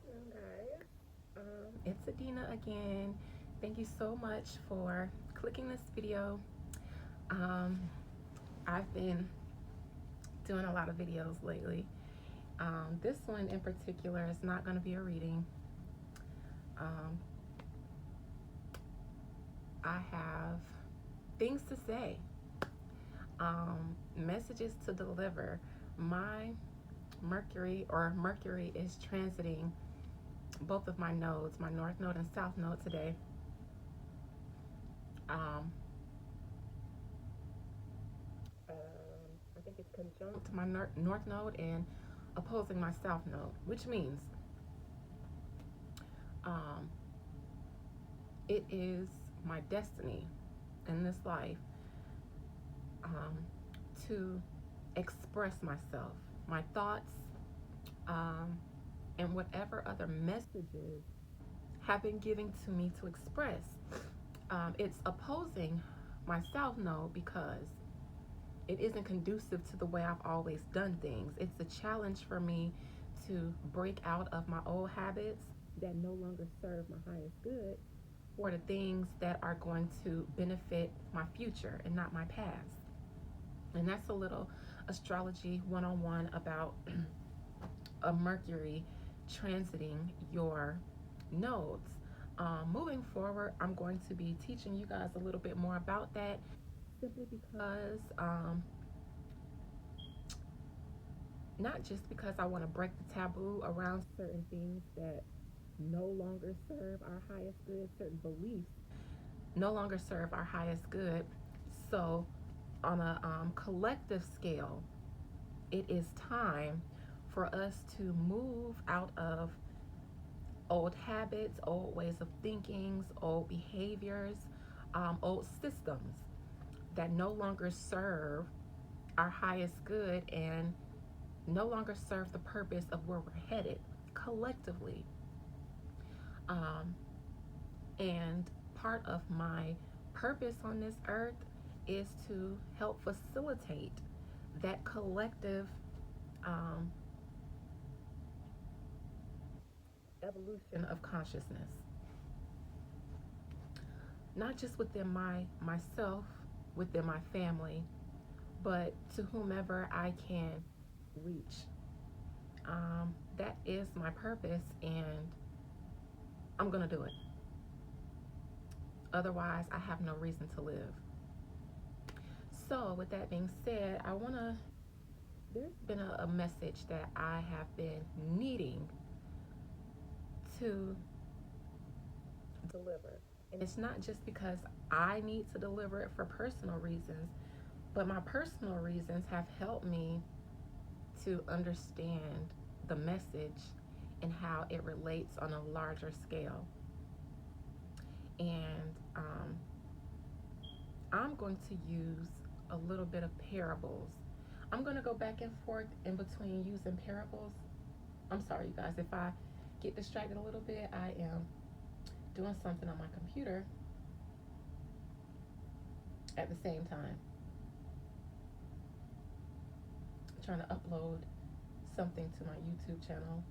Guys, it's Adina again. Thank you so much for clicking this video. Um, I've been doing a lot of videos lately. This one in particular is not going to be a reading. Um, I have things to say, messages to deliver. My Mercury is transiting both of my nodes, my North Node and South Node today. Um, I think it's conjunct to my North Node and opposing my South Node, which means um, it is my destiny in this life um, to express myself, my thoughts, um, and whatever other messages have been given to me to express. It's opposing my South Node because it isn't conducive to the way I've always done things. It's a challenge for me to break out of my old habits that no longer serve my highest good for the things that are going to benefit my future and not my past. And that's a little astrology 101 about a Mercury transiting your nodes. Moving forward, I'm going to be teaching you guys a little bit more about that simply because not just because I want to break the taboo around certain things that no longer serve our highest good, certain beliefs no longer serve our highest good. So, on a collective scale, it is time for us to move out of old habits, old ways of thinking, old behaviors, old systems that no longer serve our highest good and no longer serve the purpose of where we're headed collectively. Um, and part of my purpose on this earth is to help facilitate that collective um, evolution of consciousness, not just within myself, within my family, but to whomever I can reach. That is my purpose, and I'm gonna do it. Otherwise, I have no reason to live. So, with that being said, I wanna. There's been a message that I have been needing to deliver, and it's not just because I need to deliver it for personal reasons, but my personal reasons have helped me to understand the message and how it relates on a larger scale. And I'm going to use a little bit of parables. I'm going to go back and forth in between using parables. I'm sorry, you guys, if I get distracted a little bit, I am doing something on my computer at the same time, trying to upload something to my YouTube channel.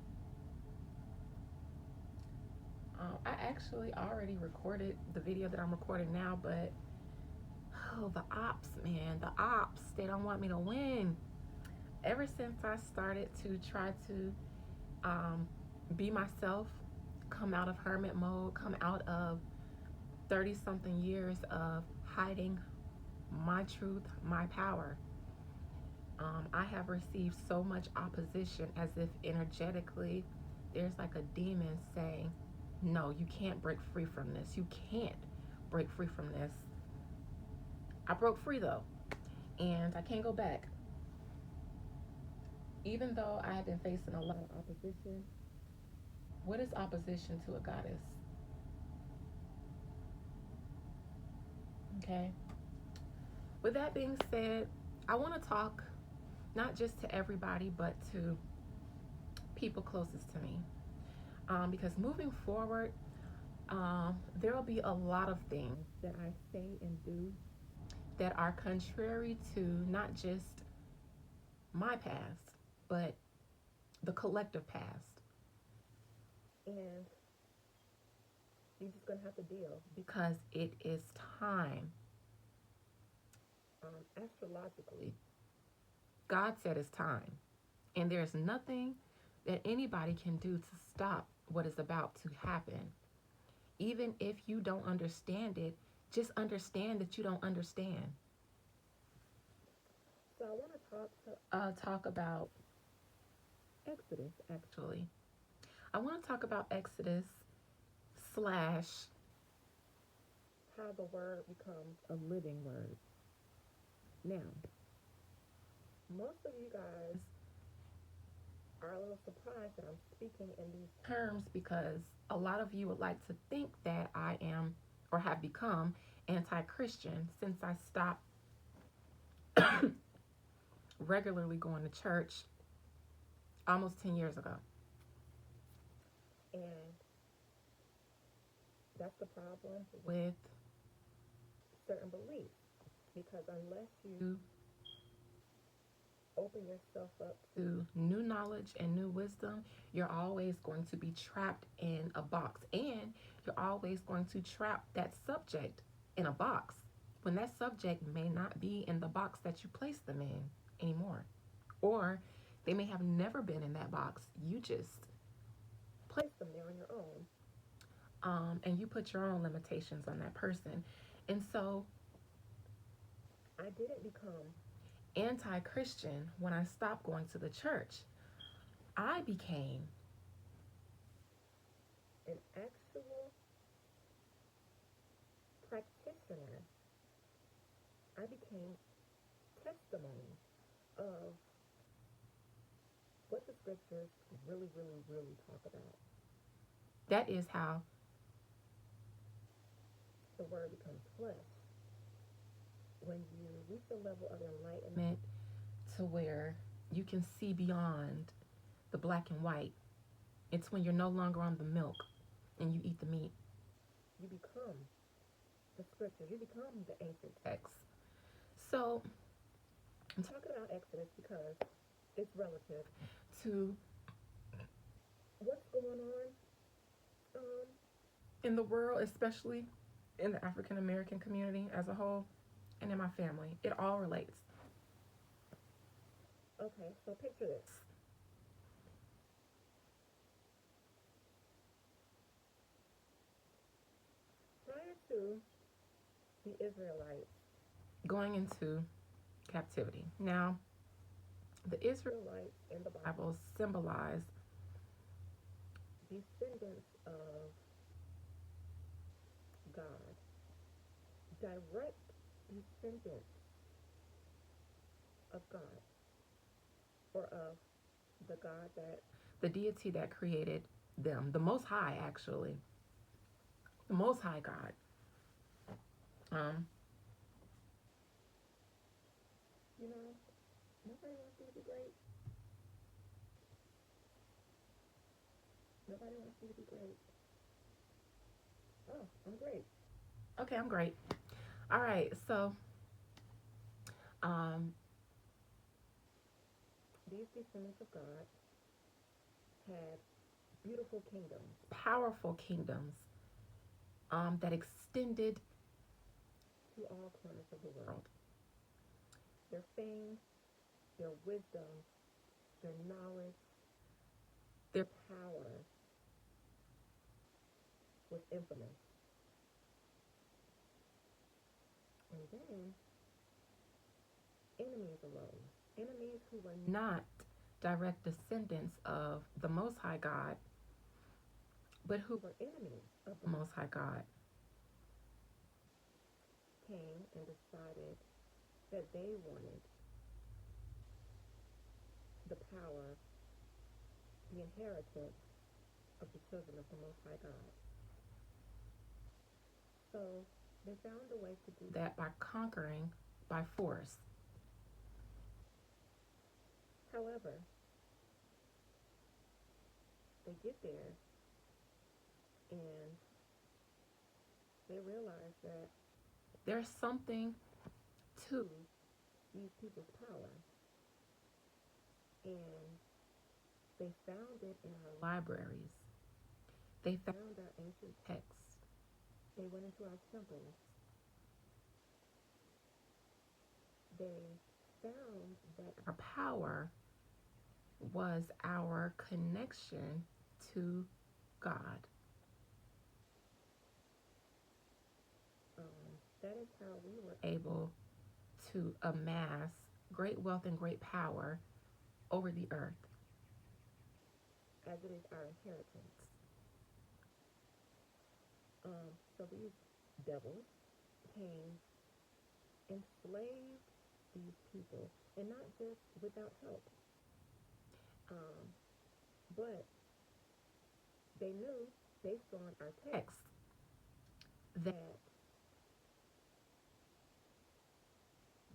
I actually already recorded the video that I'm recording now, but oh, the ops, man, the ops, they don't want me to win. Ever since I started to try to be myself, come out of hermit mode, come out of 30 something years of hiding my truth, my power, I have received so much opposition as if energetically there's like a demon saying, no, you can't break free from this. You can't break free from this. I broke free though, and I can't go back. Even though I have been facing a lot of opposition, what is opposition to a goddess? Okay. With that being said, I want to talk not just to everybody, but to people closest to me. Because moving forward, there will be a lot of things that I say and do that are contrary to not just my past, but the collective past. And you're just going to have to deal because it is time. Astrologically, God said it's time. And there's nothing that anybody can do to stop what is about to happen. Even if you don't understand it, just understand that you don't understand. So I want to talk about Exodus, actually. I want to talk about Exodus slash how the word becomes a living word. Now, most of you guys are a little surprised that I'm speaking in these terms because a lot of you would like to think that I am or have become anti-Christian since I stopped regularly going to church almost 10 years ago. And that's the problem with certain beliefs, because unless you open yourself up to new knowledge and new wisdom, you're always going to be trapped in a box, and you're always going to trap that subject in a box when that subject may not be in the box that you place them in anymore, or they may have never been in that box. You just place them there on your own, and you put your own limitations on that person. And so I didn't become anti-Christian when I stopped going to the church. I became an actual practitioner. I became testimony of what the scriptures really, really, really talk about. That is how the word becomes flesh. When you reach a level of enlightenment to where you can see beyond the black and white, it's when you're no longer on the milk and you eat the meat. You become the scriptures. You become the ancient text. So I'm talking about Exodus because it's relative to what's going on in the world, especially in the African American community as a whole, and in my family. It all relates. Okay, so picture this. Prior to the Israelites going into captivity. Now, the Israelites in the Bible symbolize descendants of God, direct descendants of God, or of the God that, the deity that created them, the Most High, actually, the Most High God. You know, nobody wants you to be great. Nobody wants you to be great. Oh, I'm great. Okay, I'm great. All right, so these descendants of God had beautiful kingdoms, powerful kingdoms that extended to all corners of the world. Their fame, their wisdom, their knowledge, their power was infamous. And then enemies arose. Enemies who were not direct descendants of the Most High God, but who were enemies of the Most High God, came and decided that they wanted the power, the inheritance of the children of the Most High God. So they found a way to do that by conquering by force. However, they get there and they realize that there's something to these people's power. And they found it in our libraries. They found our ancient texts. They went into our temples. They found that our power was our connection to God. That is how we were able to amass great wealth and great power over the earth, as it is our inheritance. So these devils came, enslaved these people, and not just without help, but they knew, based on our text, that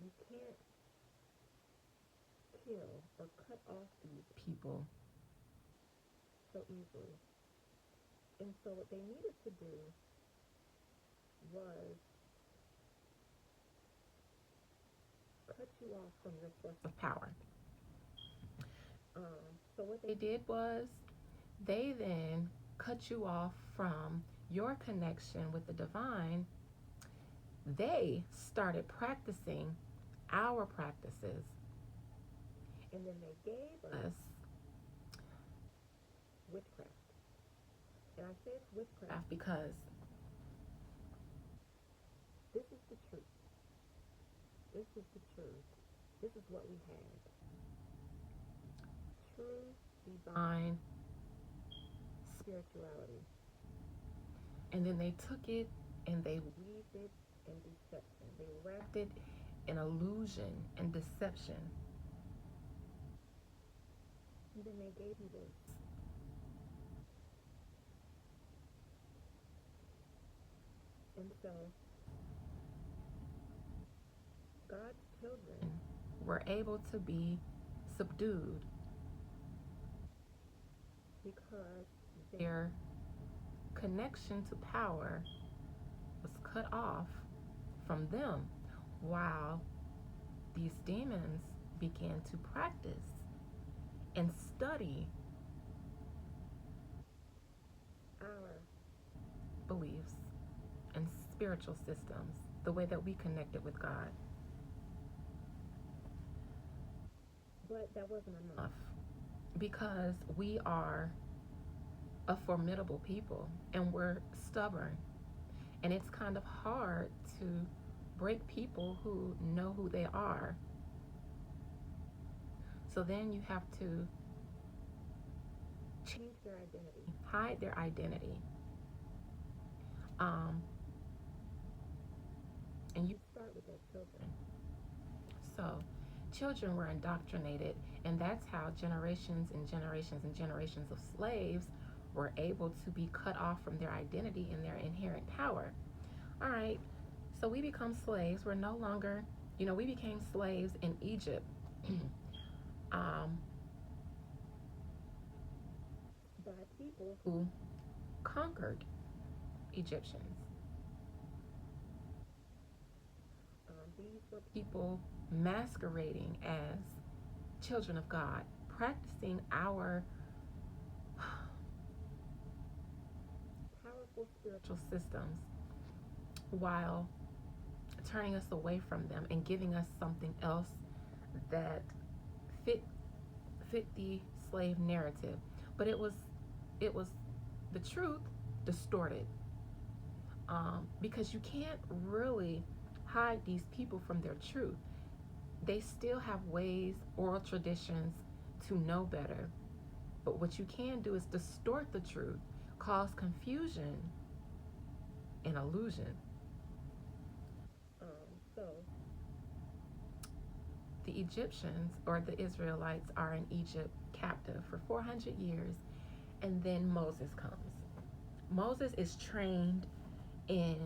you can't kill or cut off these people so easily. And so what they needed to do was cut you off from your source of power. So what they did was they then cut you off from your connection with the divine. They started practicing our practices. And then they gave us witchcraft. And I say it's witchcraft because this is the truth. This is the truth. This is what we had. True, divine spirituality. And then they took it and they weaved it in deception. They wrapped it in illusion and deception. And then they gave you this. And so God's children were able to be subdued because their connection to power was cut off from them, while these demons began to practice and study our beliefs and spiritual systems, the way that we connected with God. But that wasn't enough, because we are a formidable people and we're stubborn. And it's kind of hard to break people who know who they are. So then you have to change their identity, hide their identity. And you start with their children. So children were indoctrinated, and that's how generations and generations and generations of slaves were able to be cut off from their identity and their inherent power. All right, so we become slaves. We're no longer, we became slaves in Egypt. By people who conquered Egyptians. These were people masquerading as children of God, practicing our powerful spiritual systems while turning us away from them and giving us something else that fit the slave narrative. But it was the truth distorted, because you can't really hide these people from their truth. They still have ways, oral traditions, to know better. But what you can do is distort the truth, cause confusion and illusion. So the Egyptians, or the Israelites, are in Egypt captive for 400 years, and then Moses comes. Moses is trained in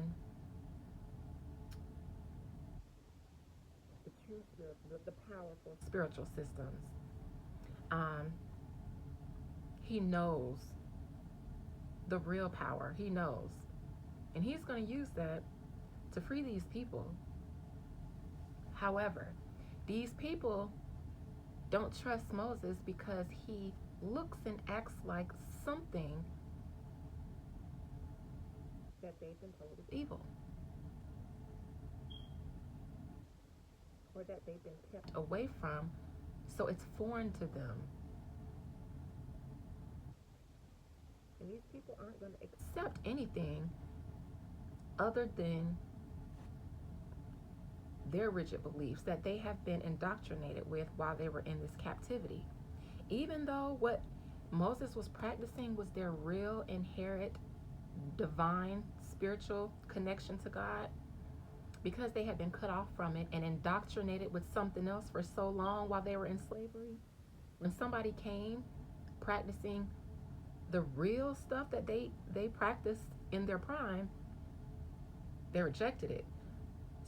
the true spiritual, the powerful spiritual systems. He knows the real power. He knows. And he's going to use that to free these people. However, these people don't trust Moses because he looks and acts like something that they've been told is evil, or that they've been kept away from, so it's foreign to them. And these people aren't going to accept anything other than their rigid beliefs that they have been indoctrinated with while they were in this captivity. Even though what Moses was practicing was their real, inherent, divine, spiritual connection to God, because they had been cut off from it and indoctrinated with something else for so long while they were in slavery, when somebody came practicing the real stuff that they practiced in their prime, they rejected it.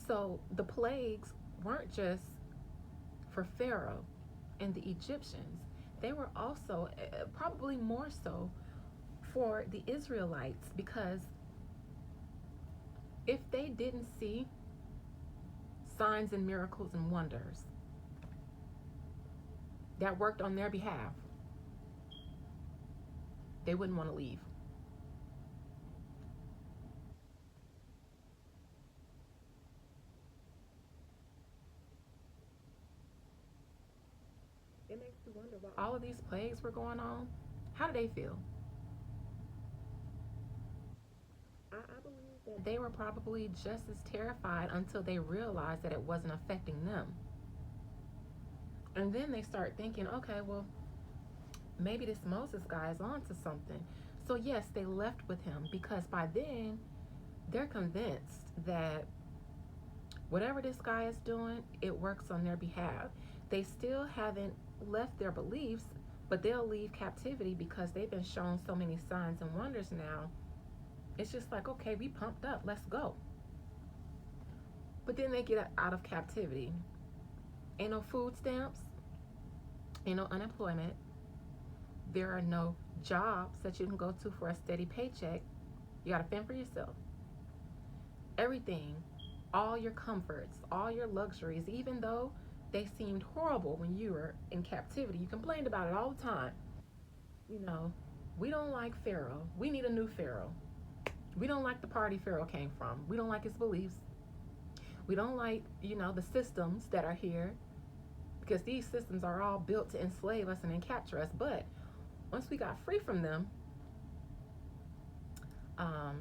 So the plagues weren't just for Pharaoh and the Egyptians. They were also, probably more so, for the Israelites, because if they didn't see signs and miracles and wonders that worked on their behalf, they wouldn't want to leave. It makes you wonder, while all of these plagues were going on, how did they feel? I believe that they were probably just as terrified until they realized that it wasn't affecting them. And then they start thinking, okay, well, maybe this Moses guy is on to something. So yes, they left with him, because by then they're convinced that whatever this guy is doing, it works on their behalf. They still haven't left their beliefs, but they'll leave captivity because they've been shown so many signs and wonders now. It's just like, okay, we pumped up, let's go. But then they get out of captivity. Ain't no food stamps, ain't no unemployment. There are no jobs that you can go to for a steady paycheck. You gotta fend for yourself. Everything, all your comforts, all your luxuries, even though they seemed horrible when you were in captivity, you complained about it all the time. You know, we don't like Pharaoh. We need a new Pharaoh. We don't like the party Pharaoh came from. We don't like his beliefs. We don't like, the systems that are here, because these systems are all built to enslave us and capture us. But once we got free from them, all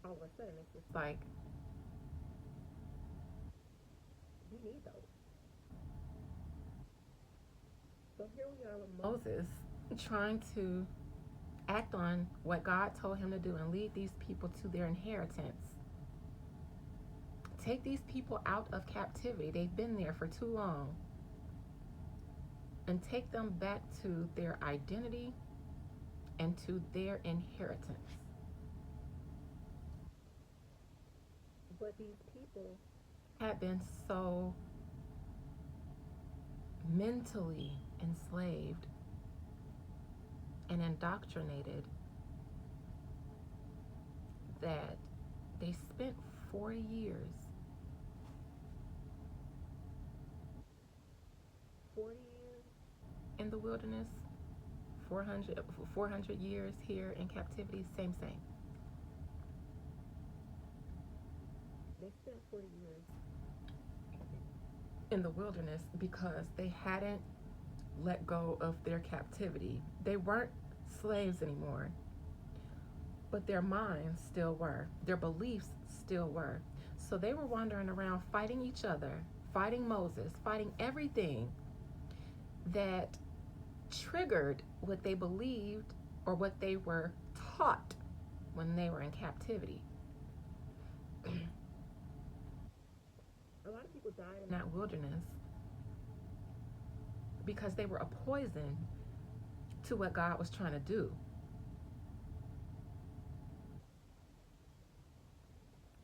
of a sudden it's just like, we need those. So here we are with Moses trying to act on what God told him to do and lead these people to their inheritance. Take these people out of captivity. They've been there for too long. And take them back to their identity and to their inheritance. But these people had been so mentally enslaved and indoctrinated that they spent 40 years 40 years in the wilderness, 400 years here in captivity, same. They spent 40 years in the wilderness because they hadn't let go of their captivity. They weren't slaves anymore, but their minds still were. Their beliefs still were. So they were wandering around fighting each other, fighting Moses, fighting everything that triggered what they believed or what they were taught when they were in captivity. A lot of people died in that wilderness because they were a poison to what God was trying to do.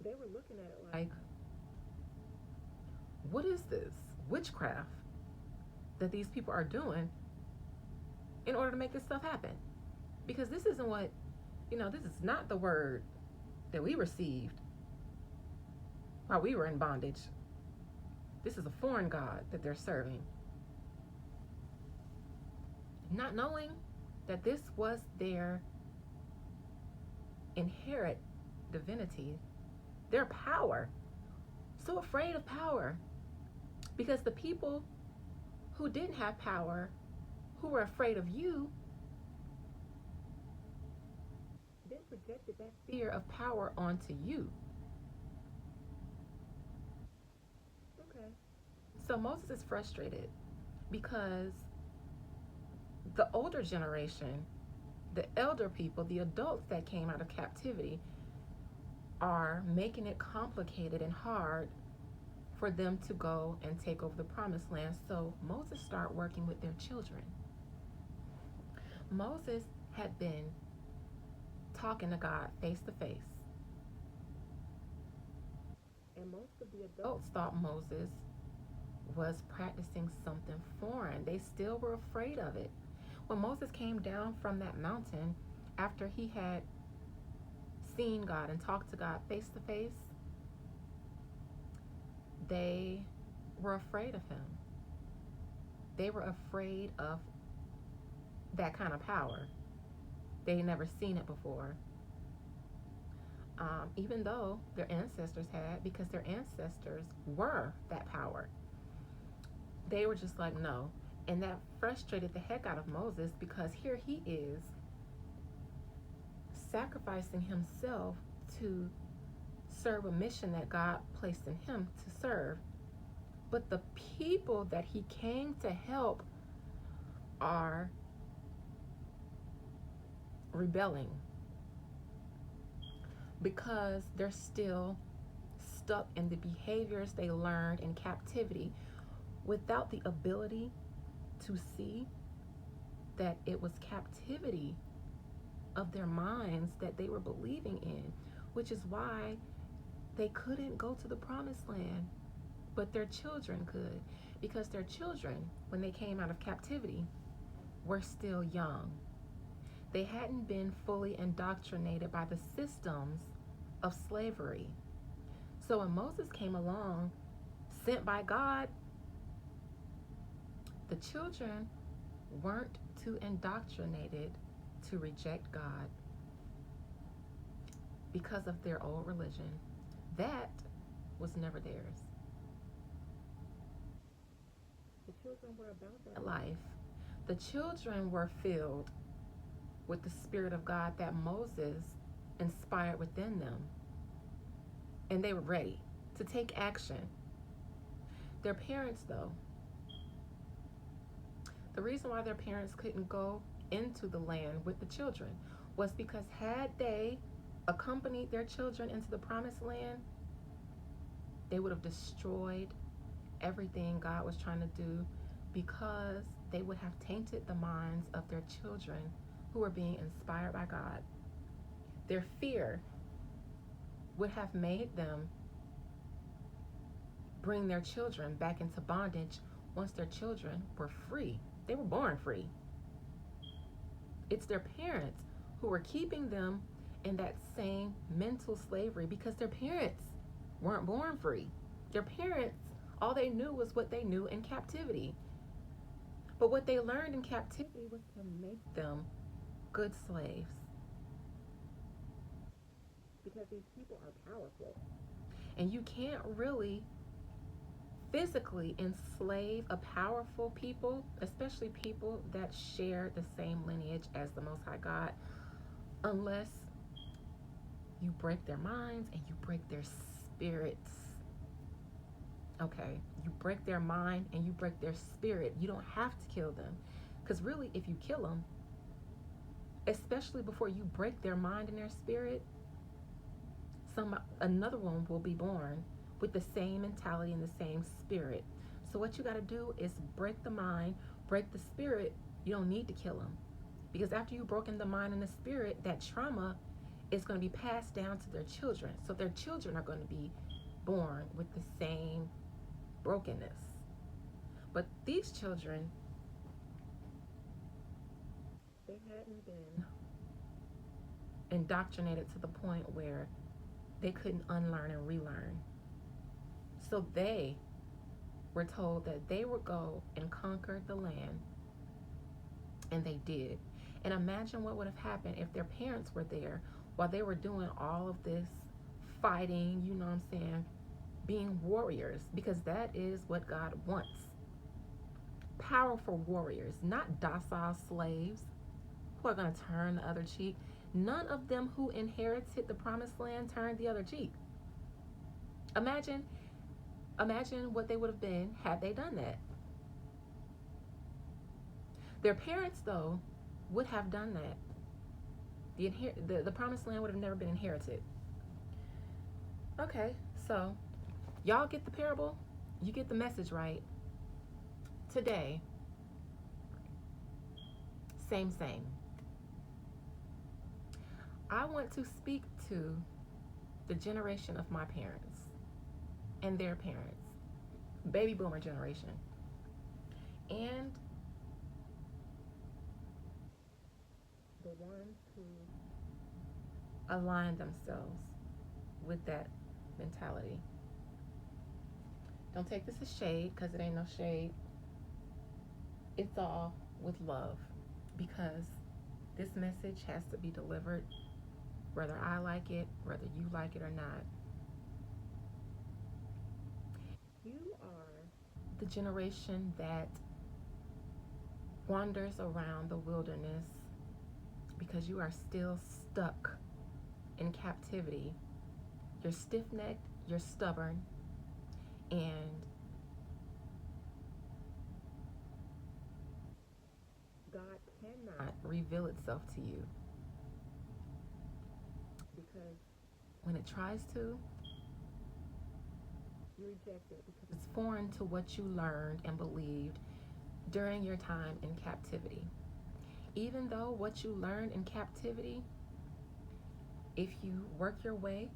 They were looking at it like, what is this witchcraft that these people are doing in order to make this stuff happen? Because this isn't what, this is not the word that we received while we were in bondage. This is a foreign God that they're serving. Not knowing that this was their inherit divinity, their power. So afraid of power. Because the people who didn't have power, who were afraid of you, then projected that fear of power onto you. Okay. So Moses is frustrated because the older generation, the elder people, the adults that came out of captivity, are making it complicated and hard for them to go and take over the promised land. So Moses started working with their children. Moses had been talking to God face to face. And most of the adults thought Moses was practicing something foreign. They still were afraid of it. When Moses came down from that mountain after he had seen God and talked to God face to face, they were afraid of him. They were afraid of that kind of power. They had never seen it before. Even though their ancestors had, because their ancestors were that power. They were just like, no. And that frustrated the heck out of Moses, because here he is sacrificing himself to serve a mission that God placed in him to serve. But the people that he came to help are rebelling because they're still stuck in the behaviors they learned in captivity, without the ability to see that it was captivity of their minds that they were believing in, which is why they couldn't go to the promised land, but their children could, because their children, when they came out of captivity, were still young. They hadn't been fully indoctrinated by the systems of slavery. So when Moses came along, sent by God, the children weren't too indoctrinated to reject God because of their old religion. That was never theirs. The children were about that life. The children were filled with the Spirit of God that Moses inspired within them. And they were ready to take action. Their parents, though, the reason why their parents couldn't go into the land with the children was because had they accompanied their children into the promised land, they would have destroyed everything God was trying to do, because they would have tainted the minds of their children who were being inspired by God. Their fear would have made them bring their children back into bondage once their children were free. They were born free. It's their parents who were keeping them in that same mental slavery, because their parents weren't born free. Their parents, all they knew was what they knew in captivity. But what they learned in captivity was to make them good slaves. Because these people are powerful. And you can't really physically enslave a powerful people, especially people that share the same lineage as the Most High God, unless you break their minds and you break their spirits. Okay, you break their mind and you break their spirit. You don't have to kill them, because really, if you kill them, especially before you break their mind and their spirit, another one will be born with the same mentality and the same spirit. So what you got to do is break the mind, break the spirit. You don't need to kill them, because after you've broken the mind and the spirit, that trauma is going to be passed down to their children. So their children are going to be born with the same brokenness. But these children, they hadn't been indoctrinated to the point where they couldn't unlearn and relearn. So they were told that they would go and conquer the land, and they did. And imagine what would have happened if their parents were there while they were doing all of this fighting, you know what I'm saying, being warriors, because that is what God wants. Powerful warriors, not docile slaves who are going to turn the other cheek. None of them who inherited the promised land turned the other cheek. Imagine, imagine what they would have been had they done that. Their parents, though, would have done that. The promised land would have never been inherited. Okay, so y'all get the parable? You get the message, right? Today, same. I want to speak to the generation of my parents and their parents, baby boomer generation, and the ones who align themselves with that mentality. Don't take this as shade, because it ain't no shade. It's all with love, because this message has to be delivered whether I like it, whether you like it or not. You are the generation that wanders around the wilderness because you are still stuck in captivity. You're stiff-necked, you're stubborn, and God cannot reveal itself to you, because when it tries to, you reject it because it's foreign to what you learned and believed during your time in captivity. Even though what you learned in captivity, if you work your way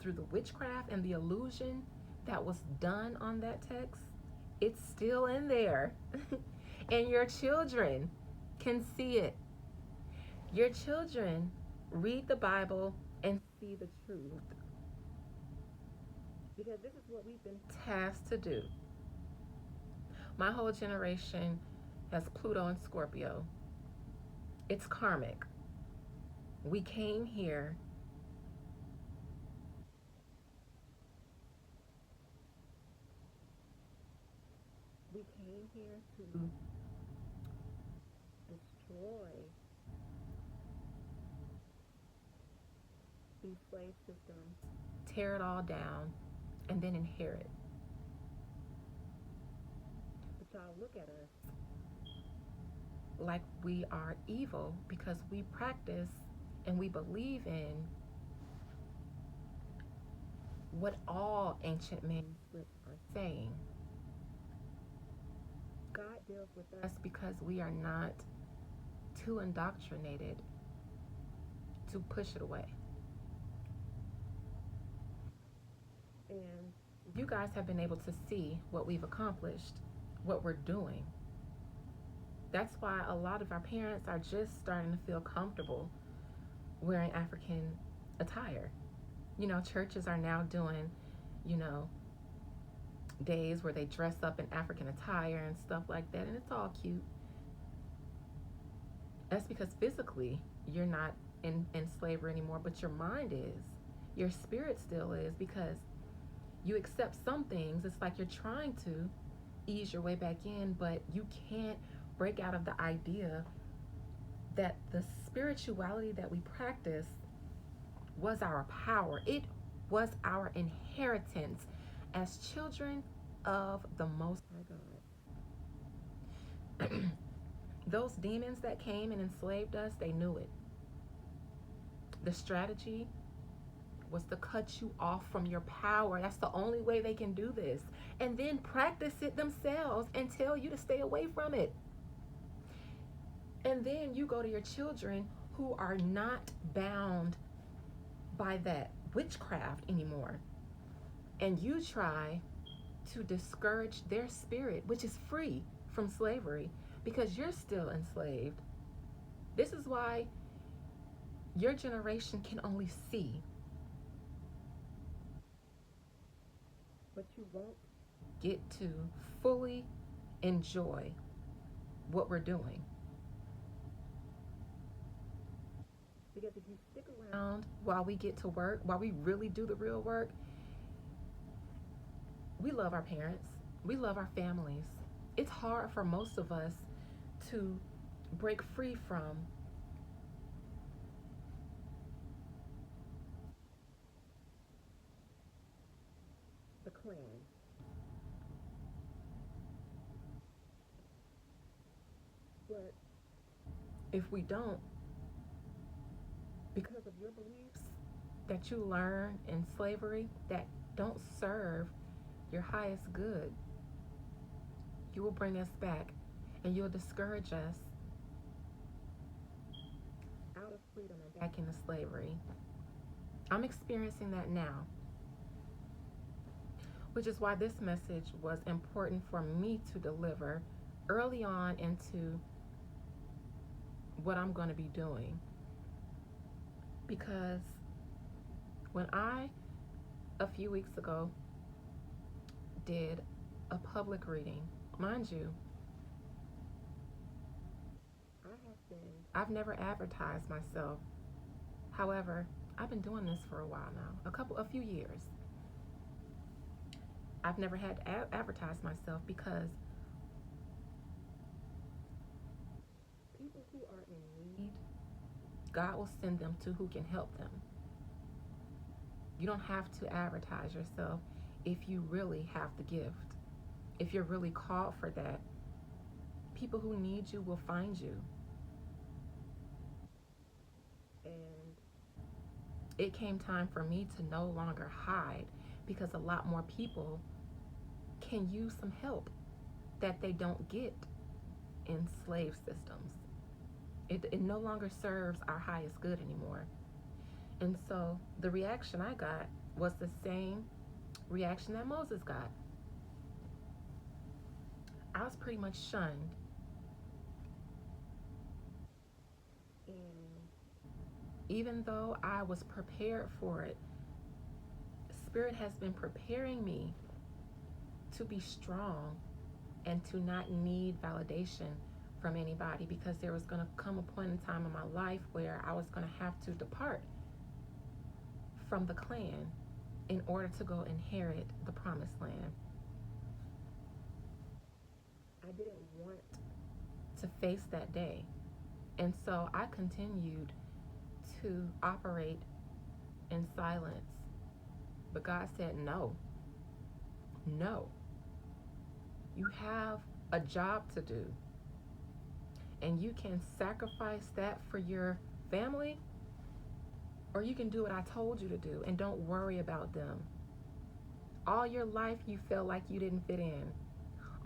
through the witchcraft and the illusion that was done on that text, it's still in there. And your children can see it. Your children read the Bible and see the truth. Because this is what we've been tasked to do. My whole generation has Pluto and Scorpio. It's karmic. We came here to destroy these slave systems, tear it all down, and then inherit. But y'all look at us like we are evil because we practice and we believe in what all ancient manuscripts are saying. God deals with us because we are not too indoctrinated to push it away. And you guys have been able to see what we've accomplished, what we're doing. That's why a lot of our parents are just starting to feel comfortable wearing African attire. You know, churches are now doing, you know, days where they dress up in African attire and stuff like that, and it's all cute. That's because physically you're not in slavery anymore, but your mind is. Your spirit still is, because you accept some things. It's like you're trying to ease your way back in, but you can't break out of the idea that the spirituality that we practice was our power. It was our inheritance as children of the Most High God. Those demons that came and enslaved us, they knew it. The strategy was to cut you off from your power. That's the only way they can do this. And then practice it themselves and tell you to stay away from it. And then you go to your children who are not bound by that witchcraft anymore. And you try to discourage their spirit, which is free from slavery, because you're still enslaved. This is why your generation can only see, but you won't get to fully enjoy what we're doing. Because if you stick around while we get to work, while we really do the real work, we love our parents, we love our families. It's hard for most of us to break free from the clan. But if we don't, because of your beliefs that you learn in slavery that don't serve your highest good, you will bring us back and you'll discourage us out of freedom and back into slavery. I'm experiencing that now, which is why this message was important for me to deliver early on into what I'm going to be doing. Because when I, a few weeks ago, did a public reading, mind you, I've never advertised myself. However, I've been doing this for a while now, a few years. I've never had to advertise myself because people who are in need, God will send them to who can help them. You don't have to advertise yourself if you really have the gift. If you're really called for that, people who need you will find you. And it came time for me to no longer hide, because a lot more people can use some help that they don't get in slave systems. It no longer serves our highest good anymore. And so the reaction I got was the same reaction that Moses got. I was pretty much shunned. And even though I was prepared for it, Spirit has been preparing me to be strong and to not need validation from anybody, because there was going to come a point in time in my life where I was going to have to depart from the clan in order to go inherit the promised land. I didn't want to face that day. And so I continued to operate in silence. But God said, no, no. You have a job to do. And you can sacrifice that for your family, or you can do what I told you to do and don't worry about them. All your life you felt like you didn't fit in.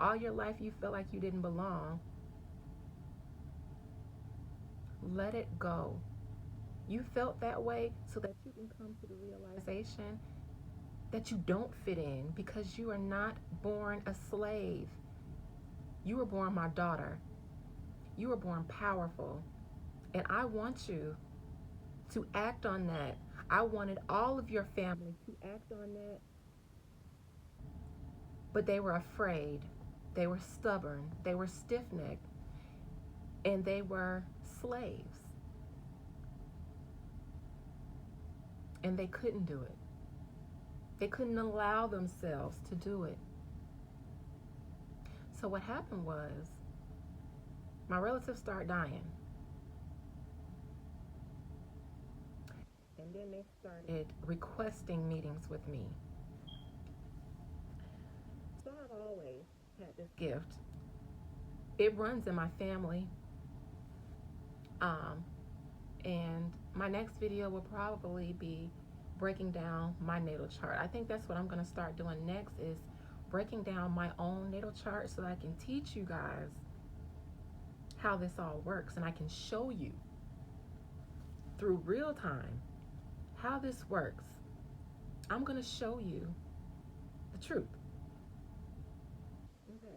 All your life you felt like you didn't belong. Let it go. You felt that way so that you can come to the realization that you don't fit in, because you are not born a slave. You were born my daughter. You were born powerful. And I want you to act on that. I wanted all of your family to act on that. But they were afraid. They were stubborn. They were stiff-necked. And they were slaves. And they couldn't do it. They couldn't allow themselves to do it. So what happened was, my relatives started dying. And then they started requesting meetings with me. So I've always had this gift. It runs in my family. And my next video will probably be breaking down my natal chart. I think that's what I'm going to start doing next, is breaking down my own natal chart so that I can teach you guys how this all works, and I can show you through real time how this works. I'm going to show you the truth. Okay.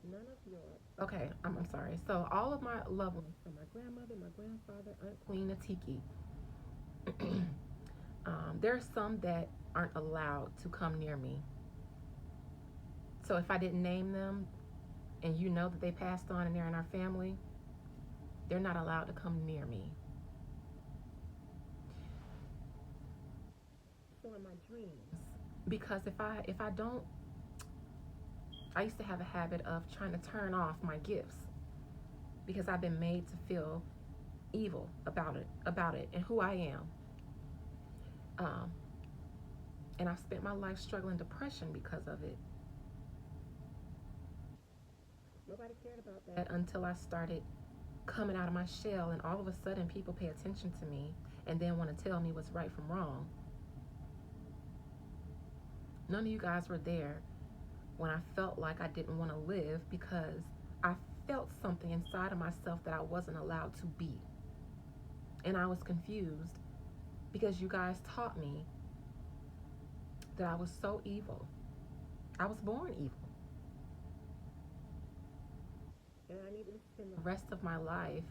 None of your... Okay, I'm sorry. So all of my loved ones, from my grandmother, my grandfather, Aunt Queen, Atiki, there are some that aren't allowed to come near me. So if I didn't name them and you know that they passed on and they're in our family, they're not allowed to come near me. So in my dreams, because if I don't, I used to have a habit of trying to turn off my gifts because I've been made to feel evil about it and who I am. Um, and I've spent my life struggling depression because of it. Nobody cared about that until I started coming out of my shell, and all of a sudden people pay attention to me and then want to tell me what's right from wrong. None of you guys were there when I felt like I didn't want to live because I felt something inside of myself that I wasn't allowed to be. And I was confused because you guys taught me that I was so evil. I was born evil. And I needed to spend the rest of my life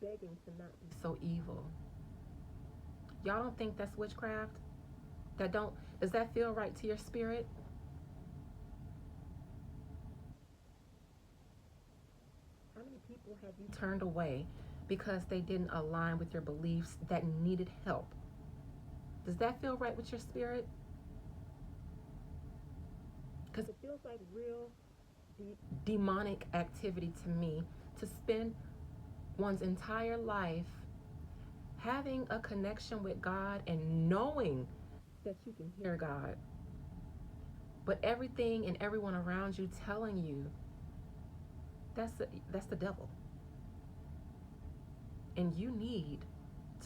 begging to not be so evil. Y'all don't think that's witchcraft? Does that feel right to your spirit? How many people have you turned away because they didn't align with your beliefs that needed help? Does that feel right with your spirit? Because it feels like real demonic activity to me to spend one's entire life having a connection with God and knowing that you can hear God, but everything and everyone around you telling you that's the devil, and you need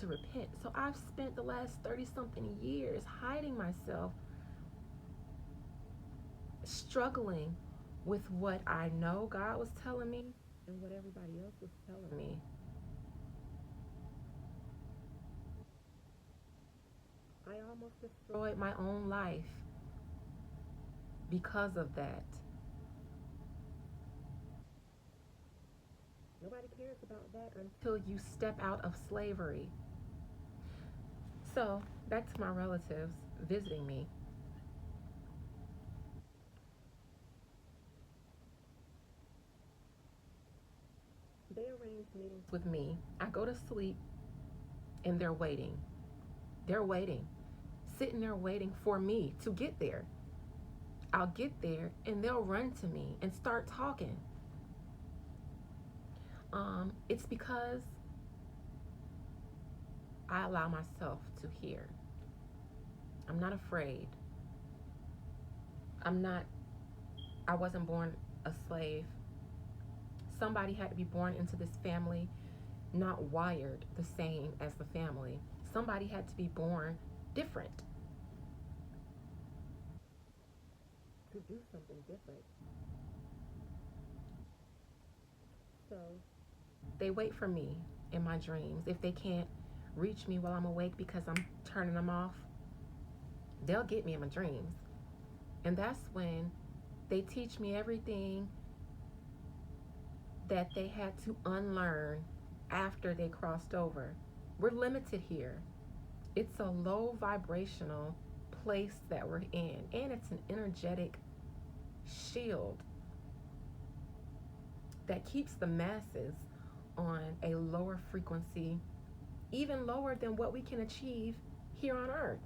to repent. So I've spent the last 30 something years hiding myself, struggling with what I know God was telling me and what everybody else was telling me. I almost destroyed my own life because of that. Nobody cares about that until you step out of slavery. So, back to my relatives visiting me. They arrange meetings with me. I go to sleep and they're waiting. They're waiting, sitting there waiting for me to get there. I'll get there and they'll run to me and start talking. It's because I allow myself to hear. I'm not afraid. I wasn't born a slave. Somebody had to be born into this family, not wired the same as the family. Somebody had to be born different to do something different. So they wait for me in my dreams. If they can't reach me while I'm awake because I'm turning them off, they'll get me in my dreams. And that's when they teach me everything that they had to unlearn after they crossed over. We're limited here. It's a low vibrational place that we're in, and it's an energetic shield that keeps the masses on a lower frequency, even lower than what we can achieve here on Earth.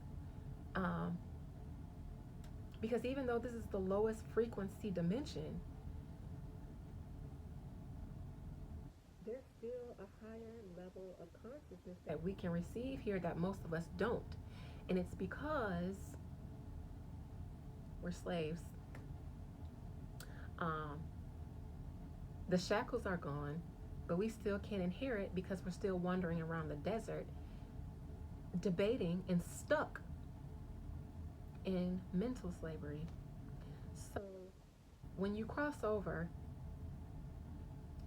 Because even though this is the lowest frequency dimension, there's still a higher level of consciousness that we can receive here that most of us don't. And it's because we're slaves. The shackles are gone, but we still can't inherit because we're still wandering around the desert, debating and stuck in mental slavery. So when you cross over,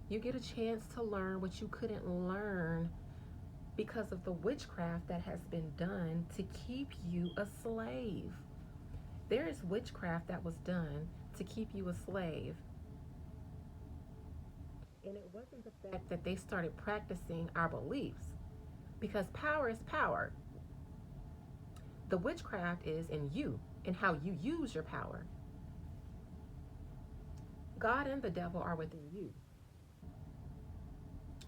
you get a chance to learn what you couldn't learn because of the witchcraft that has been done to keep you a slave. There is witchcraft that was done to keep you a slave. And it wasn't the fact that they started practicing our beliefs, because power is power. The witchcraft is in you and how you use your power. God and the devil are within you.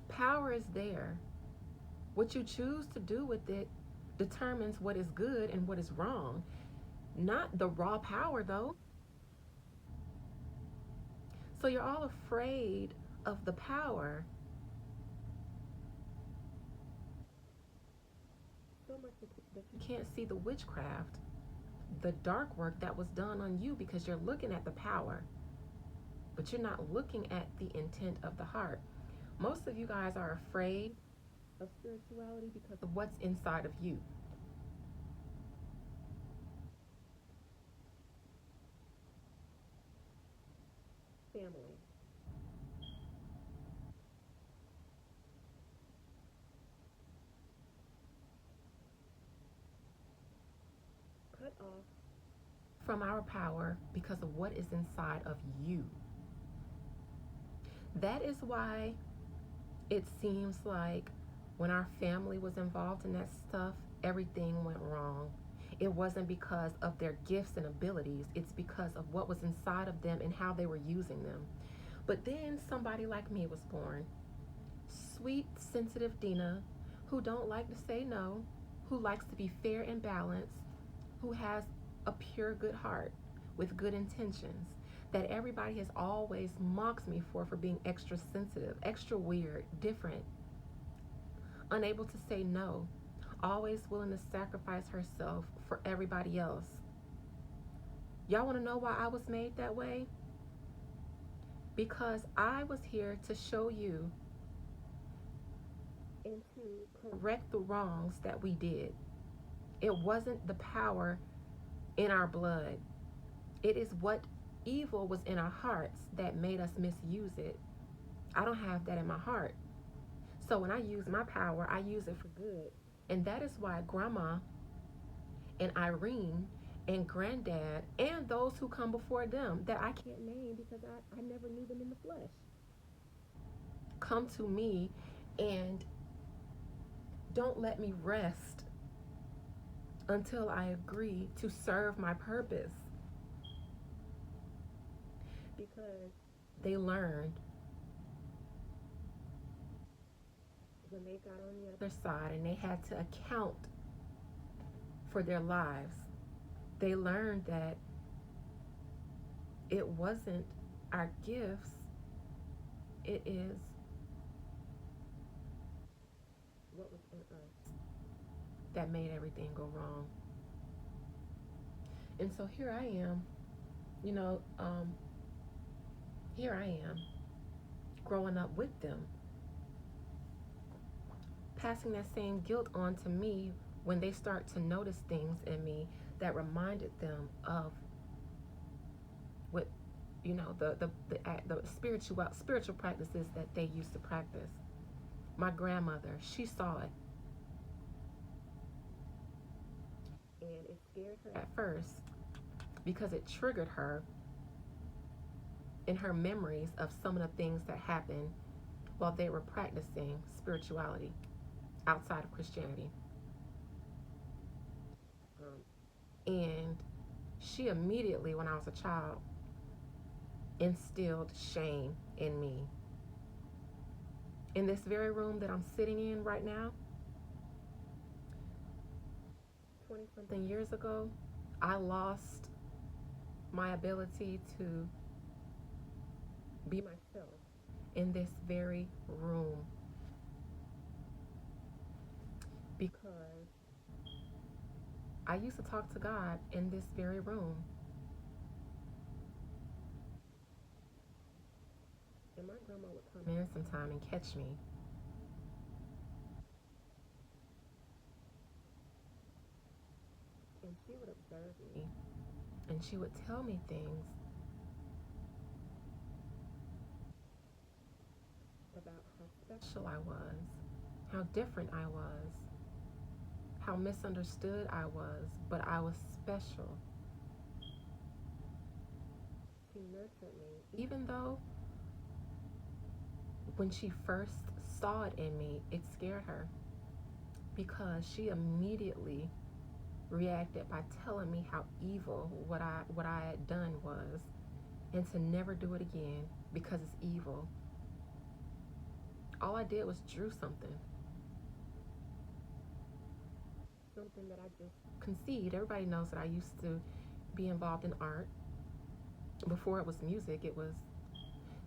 Power is there. What you choose to do with it determines what is good and what is wrong. Not the raw power, though. So you're all afraid of the power so much that you can't see the witchcraft, the dark work that was done on you, because you're looking at the power, but you're not looking at the intent of the heart. Most of you guys are afraid of spirituality because of what's inside of you. Family. Cut off from our power because of what is inside of you. That is why it seems like when our family was involved in that stuff, everything went wrong. It wasn't because of their gifts and abilities, it's because of what was inside of them and how they were using them. But then somebody like me was born. Sweet, sensitive Dina, who don't like to say no, who likes to be fair and balanced, who has a pure good heart with good intentions, that everybody has always mocked me for being extra sensitive, extra weird, different, unable to say no, always willing to sacrifice herself for everybody else. Y'all want to know why I was made that way? Because I was here to show you and to correct the wrongs that we did. It wasn't the power in our blood. It is what evil was in our hearts that made us misuse it. I don't have that in my heart. So when I use my power, I use it for good. And that is why Grandma and Irene and Granddad and those who come before them that I can't name because I never knew them in the flesh come to me and don't let me rest until I agree to serve my purpose, because they learned when they got on the other side and they had to account for their lives. They learned that it wasn't our gifts, it is what was in us that made everything go wrong. And so here I am, you know, here I am growing up with them, passing that same guilt on to me when they start to notice things in me that reminded them of what, you know, the spiritual practices that they used to practice. My grandmother, she saw it, and it scared her at first because it triggered her in her memories of some of the things that happened while they were practicing spirituality outside of Christianity. And she immediately, when I was a child, instilled shame in me. In this very room that I'm sitting in right now, 20 something years ago, I lost my ability to be myself in this very room because I used to talk to God in this very room. And my grandma would come in sometime and catch me. And she would observe me. And she would tell me things about how special I was, how different I was, how misunderstood I was, but I was special. She nurtured me, even though when she first saw it in me, it scared her because she immediately reacted by telling me how evil what I had done was and to never do it again because it's evil. All I did was drew something that I just conceived. Everybody knows that I used to be involved in art. Before it was music, it was.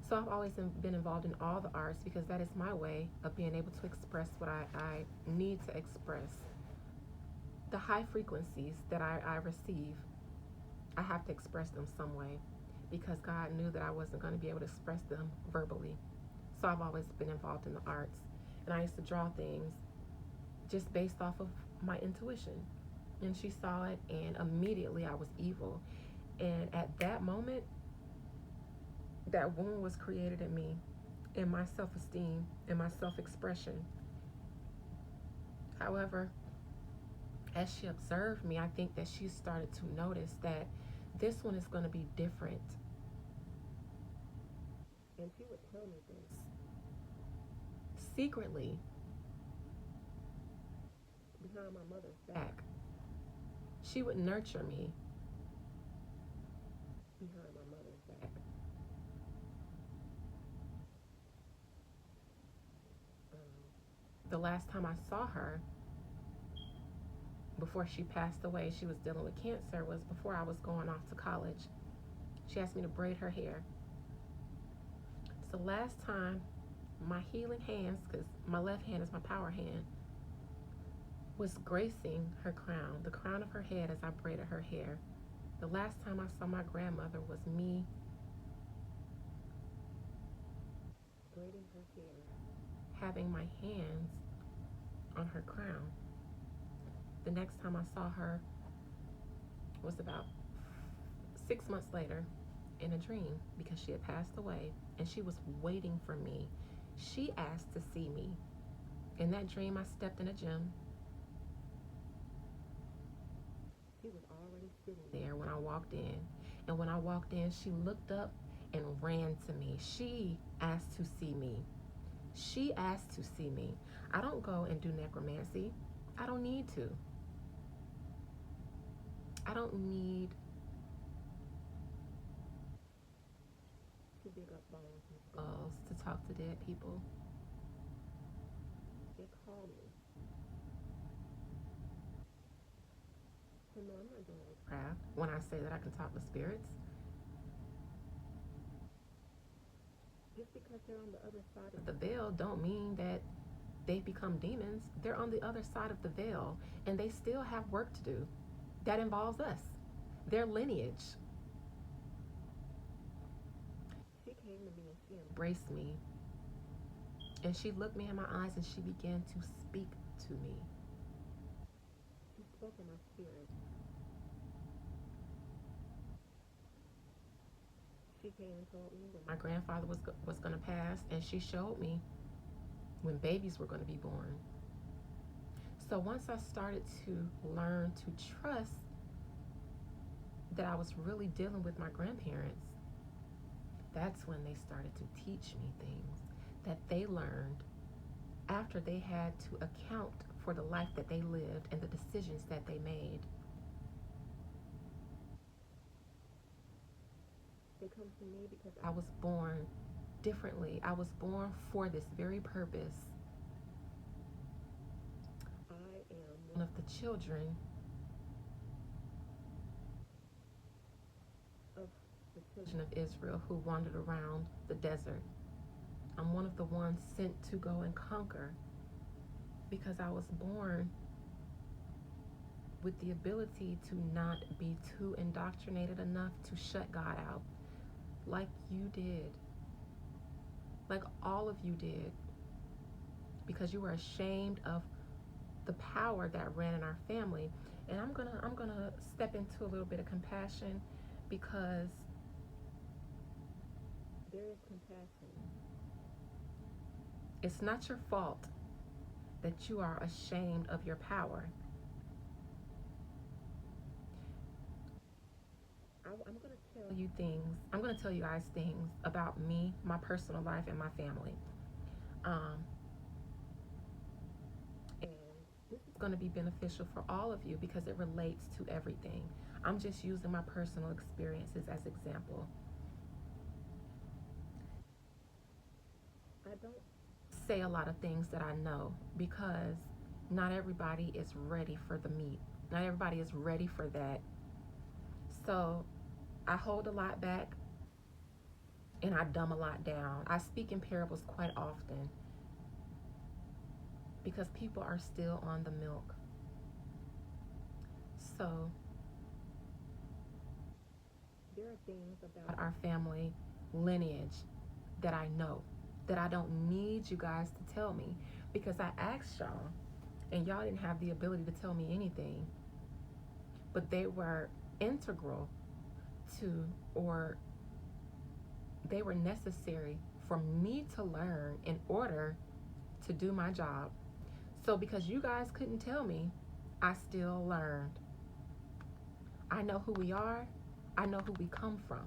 So I've always been involved in all the arts because that is my way of being able to express what I need to express. The high frequencies that I receive, I have to express them some way because God knew that I wasn't going to be able to express them verbally. So I've always been involved in the arts. And I used to draw things just based off of my intuition. And she saw it, and immediately I was evil. And at that moment, that wound was created in me, in my self esteem, in my self expression. However, as she observed me, I think that she started to notice that this one is going to be different. And she would tell me this secretly behind my mother's back. She would nurture me behind my mother's back. The last time I saw her before she passed away, she was dealing with cancer, was before I was going off to college. She asked me to braid her hair. So last time my healing hands, because my left hand is my power hand, was gracing her crown, the crown of her head as I braided her hair. The last time I saw my grandmother was me braiding her hair, having my hands on her crown. The next time I saw her was about 6 months later in a dream because she had passed away and she was waiting for me. She asked to see me. In that dream, I stepped in a gym. She was already sitting there when I walked in. And when I walked in, she looked up and ran to me. She asked to see me. She asked to see me. I don't go and do necromancy. I don't need to. I don't need to dig up bones and skulls to talk to dead people. They call me. So no, I'm not doing witchcraft when I say that I can talk to spirits. Just because they're on the other side of the veil don't mean that they've become demons. They're on the other side of the veil and they still have work to do. That involves us, their lineage. She came to me and she embraced me. And she looked me in my eyes and she began to speak to me. She spoke in my spirit. She came and told me that my grandfather was going to pass, and she showed me when babies were going to be born. So once I started to learn to trust that I was really dealing with my grandparents, that's when they started to teach me things that they learned after they had to account for the life that they lived and the decisions that they made. They come to me because I was born differently. I was born for this very purpose. I am one of the children of the children of Israel who wandered around the desert. I'm one of the ones sent to go and conquer because I was born with the ability to not be too indoctrinated enough to shut God out, like you did, like all of you did, because you were ashamed of the power that ran in our family. And I'm gonna step into a little bit of compassion because there is compassion. It's not your fault that you are ashamed of your power. I'm going to tell you things. I'm going to tell you guys things about me, my personal life, and my family. And this is going to be beneficial for all of you because it relates to everything. I'm just using my personal experiences as example. I don't say a lot of things that I know because not everybody is ready for the meat. Not everybody is ready for that. So I hold a lot back and I dumb a lot down. I speak in parables quite often because people are still on the milk. So there are things about our family lineage that I know that I don't need you guys to tell me because I asked y'all and y'all didn't have the ability to tell me anything, but they were integral to, or they were necessary for me to learn in order to do my job. So because you guys couldn't tell me, I still learned. I know who we are. I know who we come from.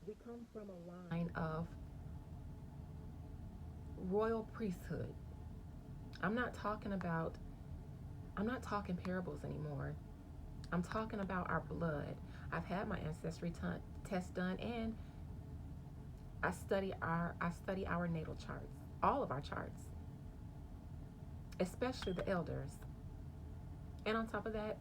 We come from a line of royal priesthood. I'm not talking about, I'm not talking parables anymore. I'm talking about our blood. I've had my ancestry test done, and I study our natal charts, all of our charts, especially the elders. And on top of that,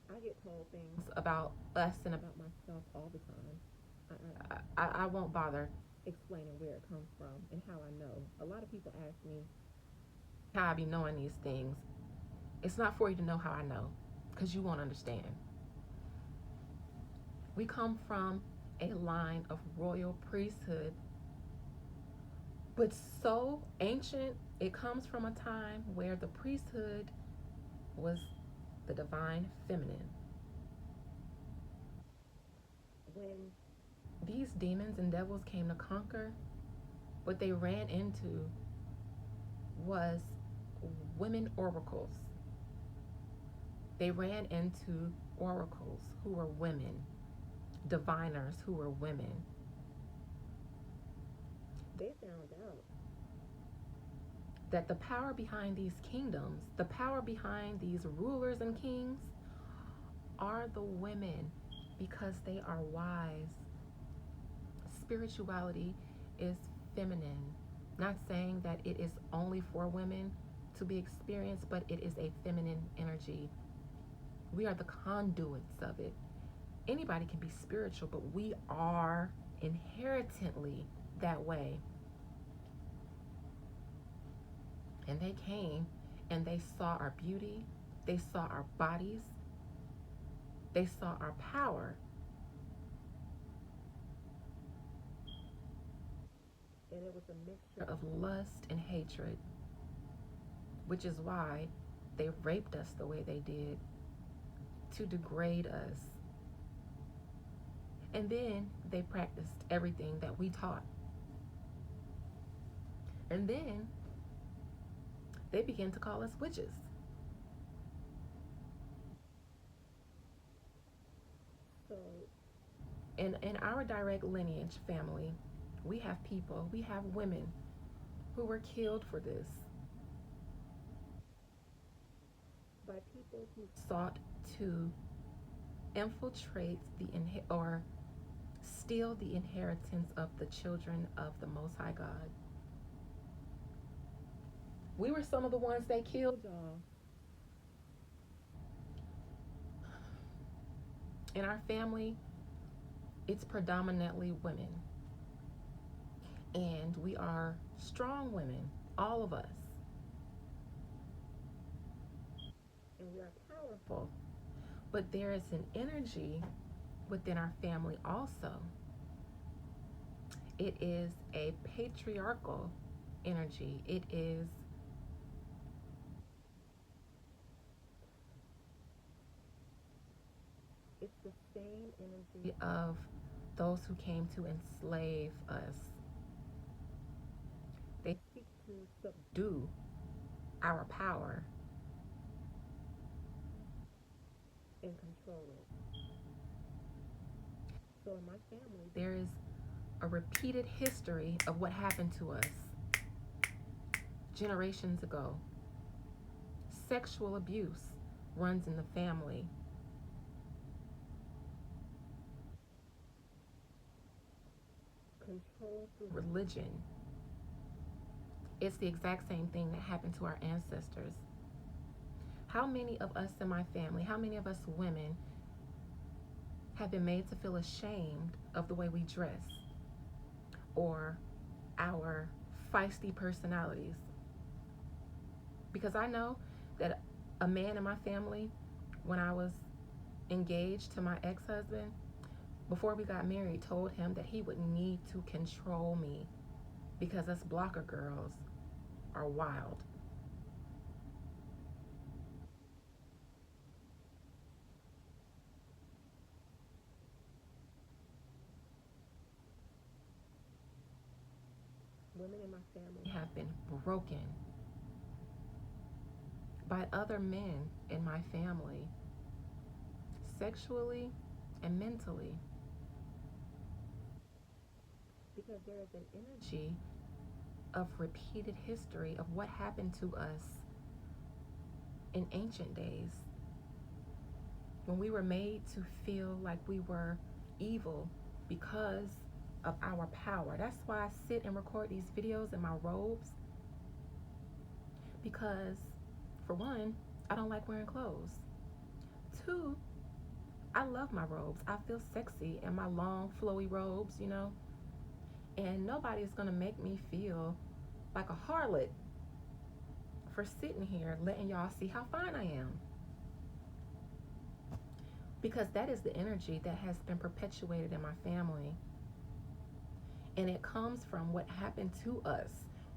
I get told things about us and about myself all the time. I won't bother explaining where it comes from and how I know. A lot of people ask me how I be knowing these things. It's not for you to know how I know, because you won't understand. We come from a line of royal priesthood, but so ancient, it comes from a time where the priesthood was the divine feminine. When these demons and devils came to conquer, what they ran into was women oracles. They ran into oracles who were women, diviners who were women. They found out that the power behind these kingdoms, the power behind these rulers and kings, are the women because they are wise. Spirituality is feminine. Not saying that it is only for women to be experienced, but it is a feminine energy. We are the conduits of it. Anybody can be spiritual, but we are inherently that way. And they came and they saw our beauty, they saw our bodies, they saw our power. And it was a mixture of lust and hatred, which is why they raped us the way they did, to degrade us. And then they practiced everything that we taught. And then they began to call us witches. So in our direct lineage family, we have people, we have women who were killed for this by people who sought to infiltrate or steal the inheritance of the children of the Most High God. We were some of the ones that killed y'all. In our family, it's predominantly women. And we are strong women, all of us. And we are powerful. But there is an energy within our family also. It is a patriarchal energy. It's the same energy of those who came to enslave us. They seek to subdue our power and control it. So in my family, there is a repeated history of what happened to us generations ago. Sexual abuse runs in the family. control through religion. It's the exact same thing that happened to our ancestors. How many of us in my family, how many of us women have been made to feel ashamed of the way we dress or our feisty personalities? Because I know that a man in my family, when I was engaged to my ex-husband, before we got married, told him that he would need to control me because us blocker girls are wild. Women in my family have been broken by other men in my family, sexually and mentally, because there is an energy of repeated history of what happened to us in ancient days when we were made to feel like we were evil because of our power. That's why I sit and record these videos in my robes, because for one, I don't like wearing clothes. Two, I love my robes. I feel sexy in my long flowy robes, and nobody's gonna make me feel like a harlot for sitting here letting y'all see how fine I am, because that is the energy that has been perpetuated in my family, and it comes from what happened to us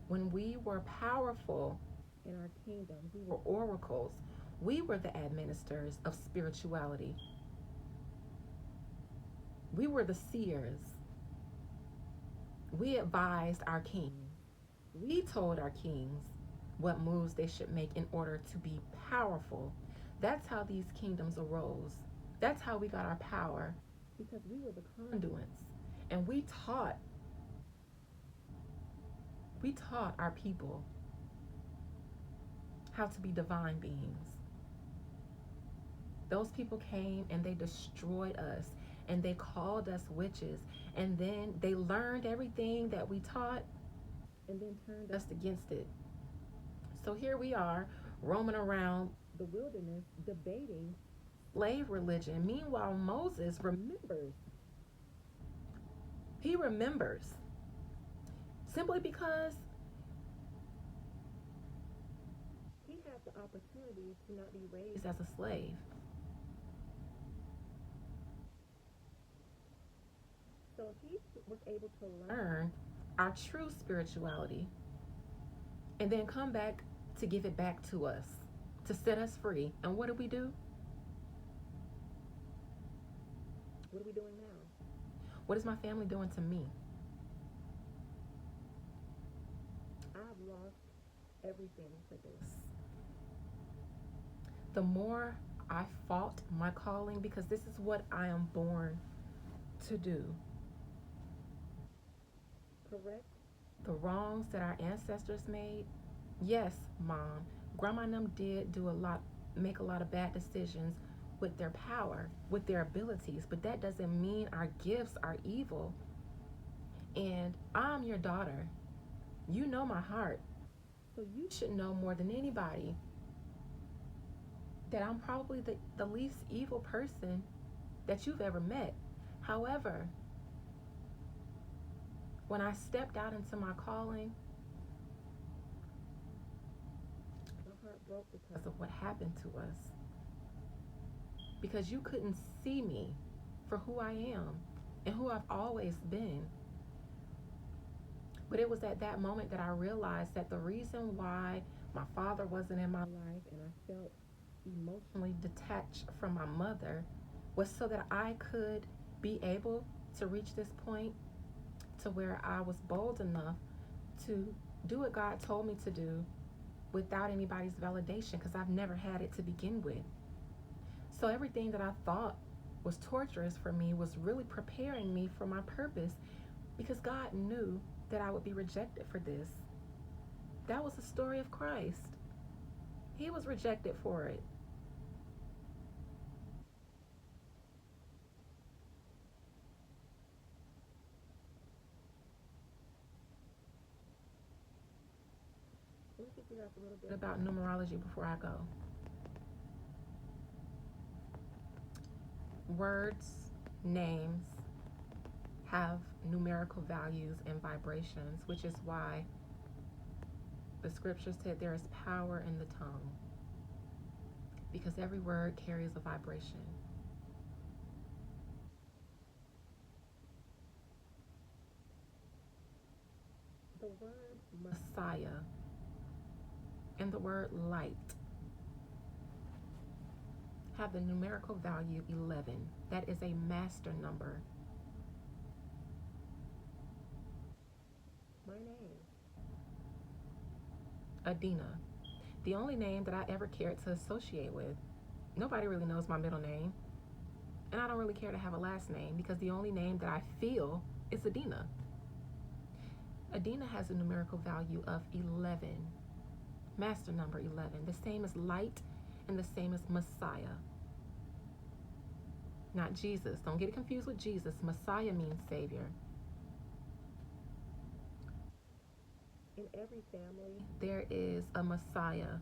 when we were powerful in our kingdoms. We were oracles. We were the administrators of spirituality. We were the seers. We advised our king. We told our kings what moves they should make in order to be powerful. That's how these kingdoms arose. That's how we got our power, because we were the conduits, and we taught our people how to be divine beings. Those people came and they destroyed us, and they called us witches, and then they learned everything that we taught and then turned us against it. So here we are roaming around the wilderness debating slave religion. Meanwhile, Moses remembers. He remembers simply because he had the opportunity to not be raised as a slave. So he was able to learn our true spirituality and then come back to give it back to us, to set us free. And what do we do? What are we doing now? What is my family doing to me? I've lost everything for this. The more I fought my calling, because this is what I am born to do. Correct the wrongs that our ancestors made. Yes, Mom, Grandma and them did make a lot of bad decisions with their power, with their abilities, but that doesn't mean our gifts are evil. And I'm your daughter. You know my heart. So you should know more than anybody that I'm probably the least evil person that you've ever met. However, when I stepped out into my calling, my heart broke because of what happened to us. Because you couldn't see me for who I am and who I've always been. But it was at that moment that I realized that the reason why my father wasn't in my life and I felt emotionally detached from my mother was so that I could be able to reach this point to where I was bold enough to do what God told me to do without anybody's validation, because I've never had it to begin with. So everything that I thought was torturous for me was really preparing me for my purpose, because God knew that I would be rejected for this. That was the story of Christ. He was rejected for it. a little bit about numerology before I go. Words, names have numerical values and vibrations, which is why the scripture said there is power in the tongue, because every word carries a vibration. The word Messiah and the word light have the numerical value 11. That is a master number. My name, Adina. The only name that I ever cared to associate with. Nobody really knows my middle name. And I don't really care to have a last name because the only name that I feel is Adina. Adina has a numerical value of 11. Master number 11. The same as light and the same as Messiah. Not Jesus. Don't get it confused with Jesus. Messiah means Savior. In every family, there is a Messiah.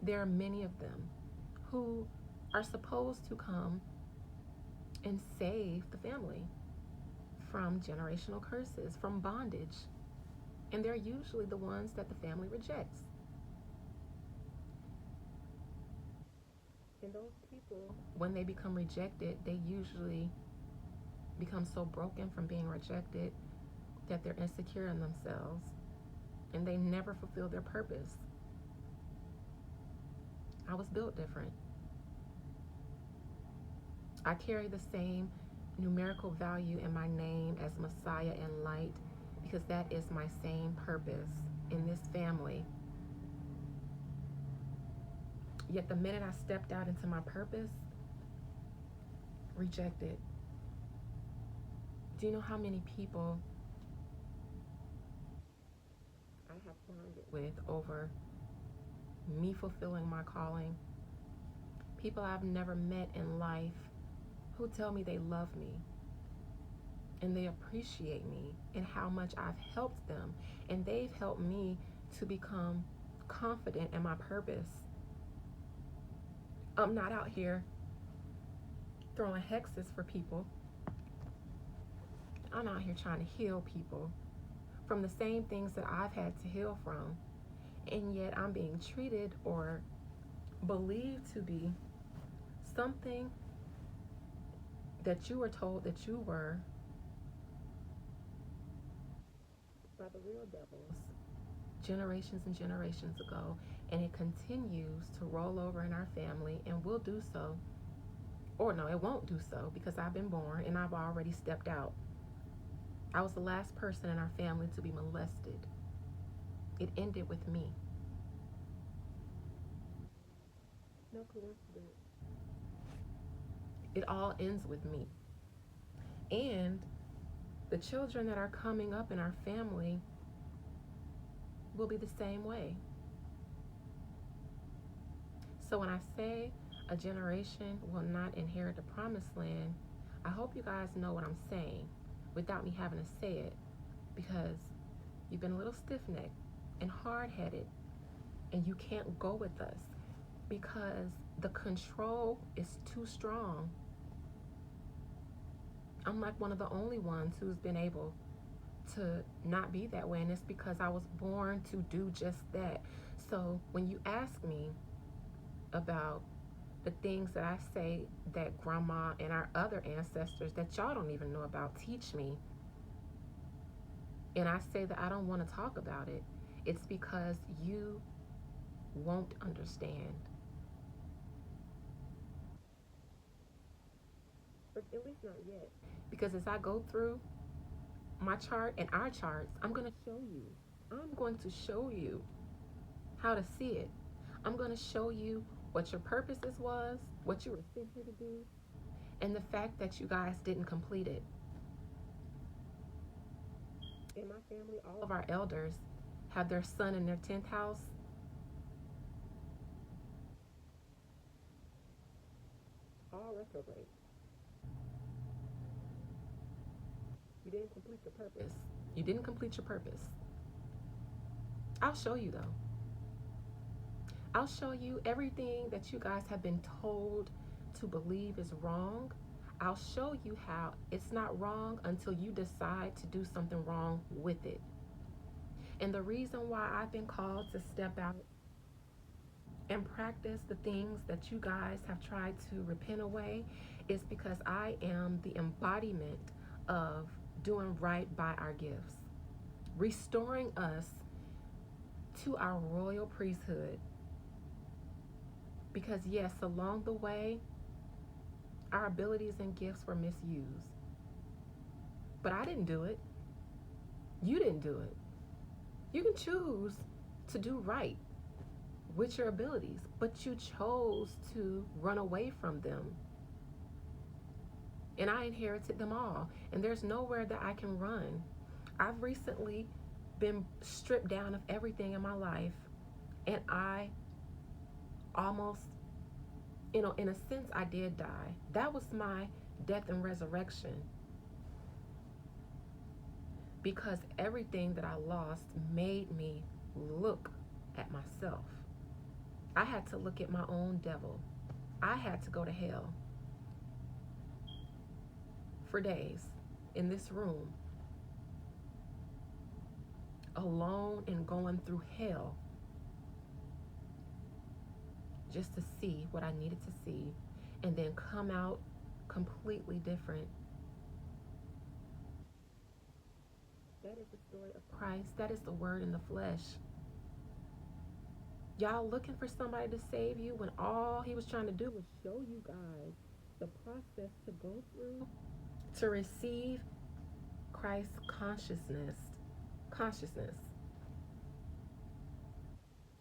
There are many of them who are supposed to come and save the family from generational curses, from bondage. And they're usually the ones that the family rejects. And those people, when they become rejected, they usually become so broken from being rejected that they're insecure in themselves and they never fulfill their purpose. I was built different. I carry the same numerical value in my name as Messiah and light because that is my same purpose in this family. Yet the minute I stepped out into my purpose, rejected. Do you know how many people I have bonded with over me fulfilling my calling? People I've never met in life who tell me they love me and they appreciate me and how much I've helped them, and they've helped me to become confident in my purpose. I'm not out here throwing hexes for people. I'm out here trying to heal people from the same things that I've had to heal from, and yet I'm being treated or believed to be something that you were told that you were by the real devils generations and generations ago, and it continues to roll over in our family and will do so. Or no, it won't do so because I've been born and I've already stepped out. I was the last person in our family to be molested. It ended with me. No coincidence. It all ends with me. And the children that are coming up in our family will be the same way. So when I say a generation will not inherit the promised land, I hope you guys know what I'm saying without me having to say it, because you've been a little stiff-necked and hard-headed and you can't go with us because the control is too strong. I'm like one of the only ones who's been able to not be that way, and it's because I was born to do just that. So when you ask me about the things that I say that grandma and our other ancestors that y'all don't even know about teach me, and I say that I don't want to talk about it, it's because you won't understand. Or at least not yet. Because as I go through my chart and our charts, I'm going to show you. I'm going to show you how to see it. I'm going to show you what your purposes was, what you were sent here to do, and the fact that you guys didn't complete it. In my family, all of our elders have their son in their 10th house. All retrograde. You didn't complete your purpose. You didn't complete your purpose. I'll show you though. I'll show you everything that you guys have been told to believe is wrong. I'll show you how it's not wrong until you decide to do something wrong with it. And the reason why I've been called to step out and practice the things that you guys have tried to repent away is because I am the embodiment of doing right by our gifts, restoring us to our royal priesthood. Because, yes, along the way, our abilities and gifts were misused. But I didn't do it. You didn't do it. You can choose to do right with your abilities, but you chose to run away from them. And I inherited them all, and there's nowhere that I can run. I've recently been stripped down of everything in my life, and I almost, in a sense, I did die. That was my death and resurrection, because everything that I lost made me look at myself. I had to look at my own devil. I had to go to hell for days in this room, alone and going through hell, just to see what I needed to see and then come out completely different. That is the story of Christ. That is the word in the flesh. Y'all looking for somebody to save you when all he was trying to do was show you guys the process to go through to receive Christ's consciousness.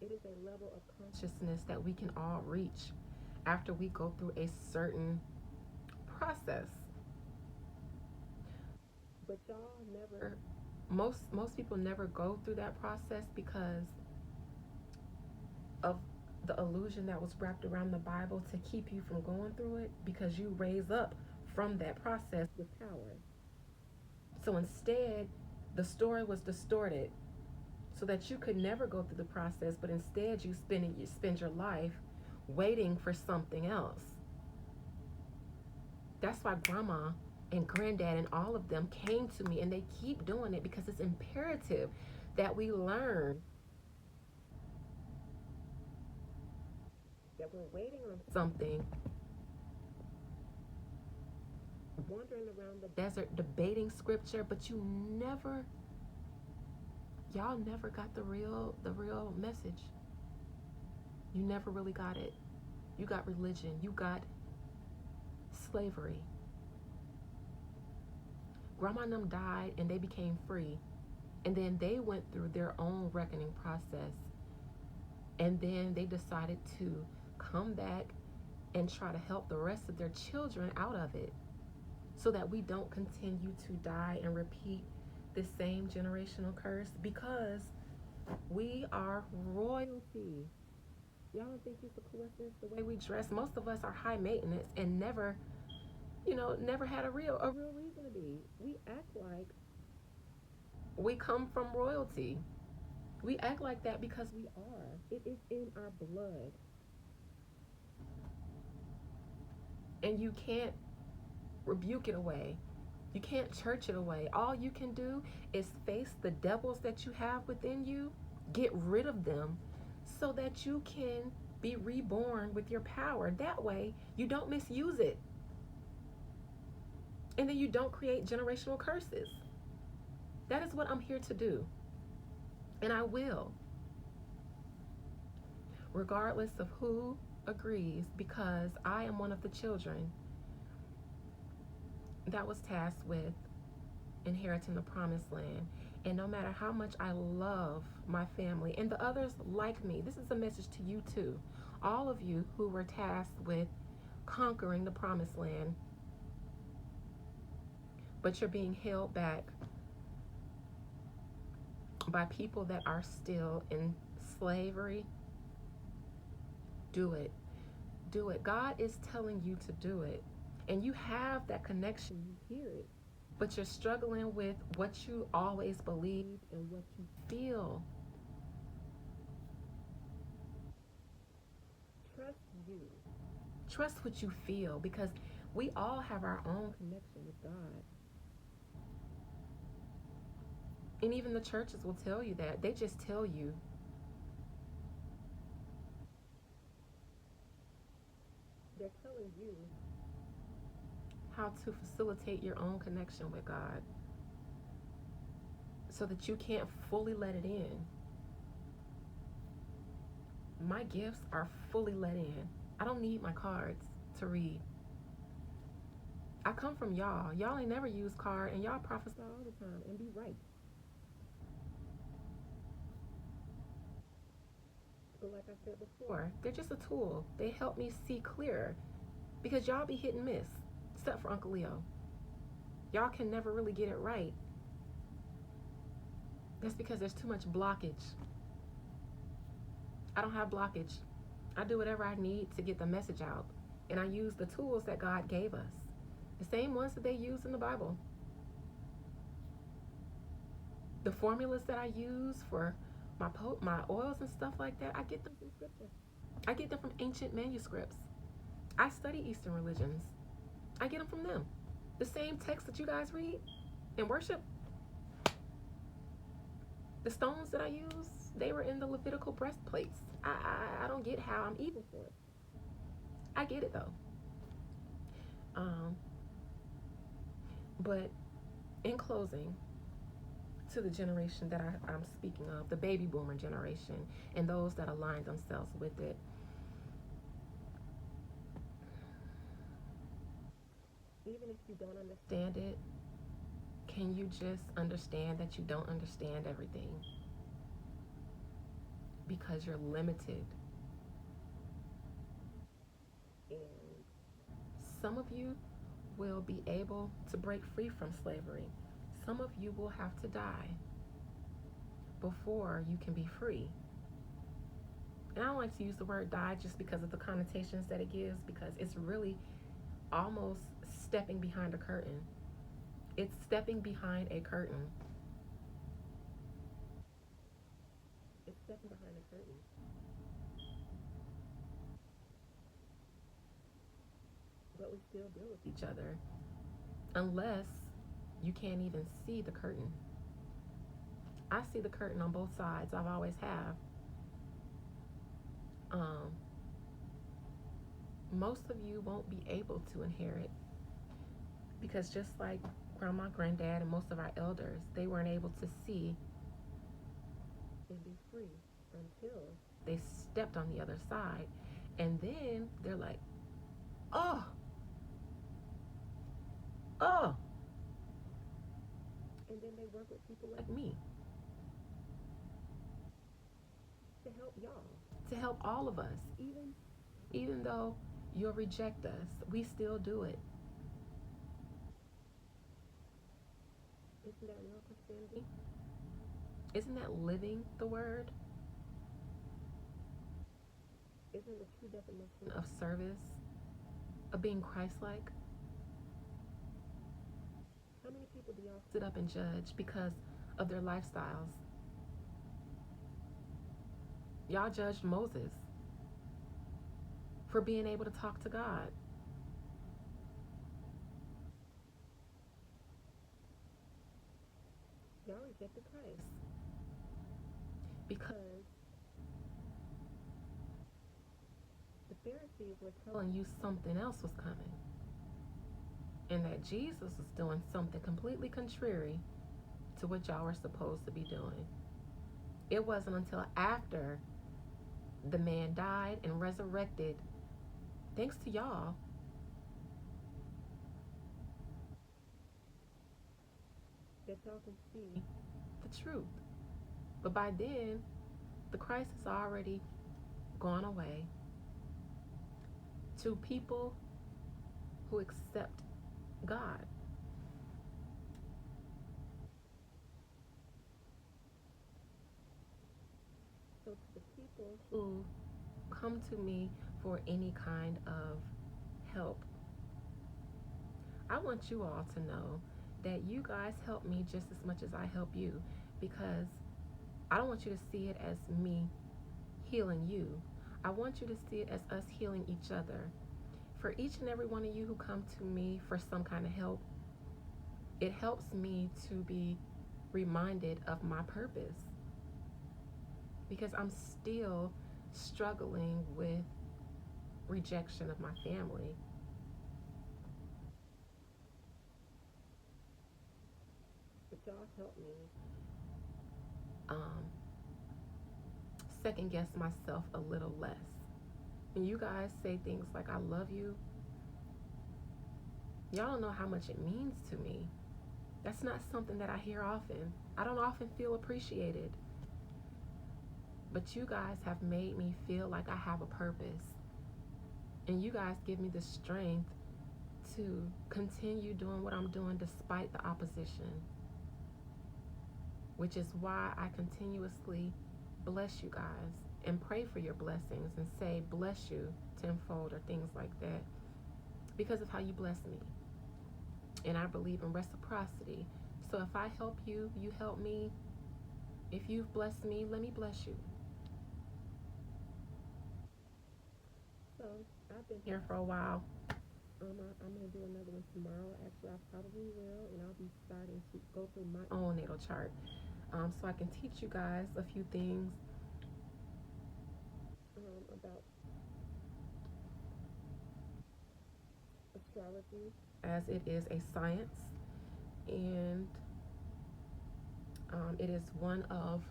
It is a level of consciousness that we can all reach after we go through a certain process. But y'all never, most people never go through that process because of the illusion that was wrapped around the Bible to keep you from going through it, because you raise up from that process with power. So instead, the story was distorted so that you could never go through the process, but instead you spend your life waiting for something else. That's why grandma and granddad and all of them came to me, and they keep doing it because it's imperative that we learn that we're waiting on something, wandering around the desert debating scripture, but y'all never got the real message. You never really got it. You got religion, you got slavery. Grandma and them died and they became free, and then they went through their own reckoning process, and then they decided to come back and try to help the rest of their children out of it, so that we don't continue to die and repeat the same generational curse, because we are royalty. Y'all don't think it's a coincidence the way we dress? Most of us are high maintenance and never had a real reason to be. We act like we come from royalty. We act like that because we are. It is in our blood. And you can't rebuke it away. You can't church it away. All you can do is face the devils that you have within you, get rid of them, so that you can be reborn with your power. That way, you don't misuse it. And then you don't create generational curses. That is what I'm here to do. And I will. Regardless of who agrees, because I am one of the children that was tasked with inheriting the promised land. And no matter how much I love my family and the others like me, this is a message to you too. All of you who were tasked with conquering the promised land, but you're being held back by people that are still in slavery. Do it. Do it. God is telling you to do it. And you have that connection. You hear it. But you're struggling with what you always believed and what you feel. use. Trust what you feel, because we all have our own connection with God. And even the churches will tell you that. They just tell you. They're telling you how to facilitate your own connection with God so that you can't fully let it in. My gifts are fully let in. I don't need my cards to read. I come from y'all. Y'all ain't never use card, and y'all prophesy all the time and be right. But like I said before, they're just a tool. They help me see clearer, because y'all be hit and miss, except for Uncle Leo. Y'all can never really get it right. That's because there's too much blockage. I don't have blockage. I do whatever I need to get the message out. And I use the tools that God gave us. The same ones that they use in the Bible. The formulas that I use for my oils and stuff like that, I get them from scripture. I get them from ancient manuscripts. I study Eastern religions. I get them from them. The same text that you guys read in worship. The stones that I use, they were in the Levitical breastplates. I don't get how I'm evil for it. I get it though. But in closing, to the generation that I'm speaking of, the baby boomer generation, and those that align themselves with it, even if you don't understand it, can you just understand that you don't understand everything? Because you're limited. And some of you will be able to break free from slavery. Some of you will have to die before you can be free. And I don't like to use the word die just because of the connotations that it gives, because it's really almost stepping behind a curtain. It's stepping behind a curtain. It's stepping behind a curtain. But we still deal with each other unless you can't even see the curtain. I see the curtain on both sides. I've always have. Most of you won't be able to inherit, because just like grandma, granddad, and most of our elders, they weren't able to see and be free until they stepped on the other side. And then they're like, oh, and then they work with people like me to help y'all, to help all of us. Even though you'll reject us, we still do it. Isn't that real Christianity? Isn't that living the word? Isn't the true definition of service, of being Christ-like? How many people do y'all sit up and judge because of their lifestyles? Y'all judged Moses for being able to talk to God. Y'all rejected Christ because the Pharisees were telling you something else was coming, and that Jesus was doing something completely contrary to what y'all were supposed to be doing. It wasn't until after the man died and resurrected, thanks to y'all, that y'all can see the truth. But by then, the Christ has already gone away. To people who accept God. So to the people who come to me for any kind of help, I want you all to know that you guys help me just as much as I help you, because I don't want you to see it as me healing you. I want you to see it as us healing each other. For each and every one of you who come to me for some kind of help, it helps me to be reminded of my purpose, because I'm still struggling with rejection of my family. But y'all help me um, second guess myself a little less. When you guys say things like "I love you," y'all don't know how much it means to me. That's not something that I hear often. I don't often feel appreciated. But you guys have made me feel like I have a purpose. And you guys give me the strength to continue doing what I'm doing despite the opposition, which is why I continuously bless you guys and pray for your blessings and say bless you tenfold or things like that, because of how you bless me. And I believe in reciprocity. So if I help you, you help me. If you've blessed me, let me bless you. So I've been here for a while. I'm going to do another one tomorrow. Actually, I probably will. And I'll be starting to go through my own natal chart, so I can teach you guys a few things about astrology, as it is a science. And it is one of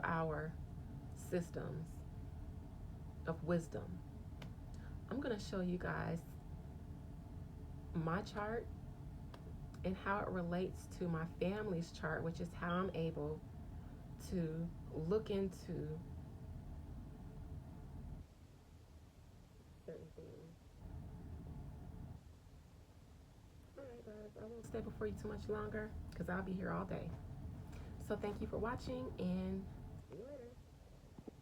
our systems of wisdom. I'm going to show you guys my chart and how it relates to my family's chart, which is how I'm able to look into certain things. All right, guys, I won't stay before you too much longer because I'll be here all day. So thank you for watching, and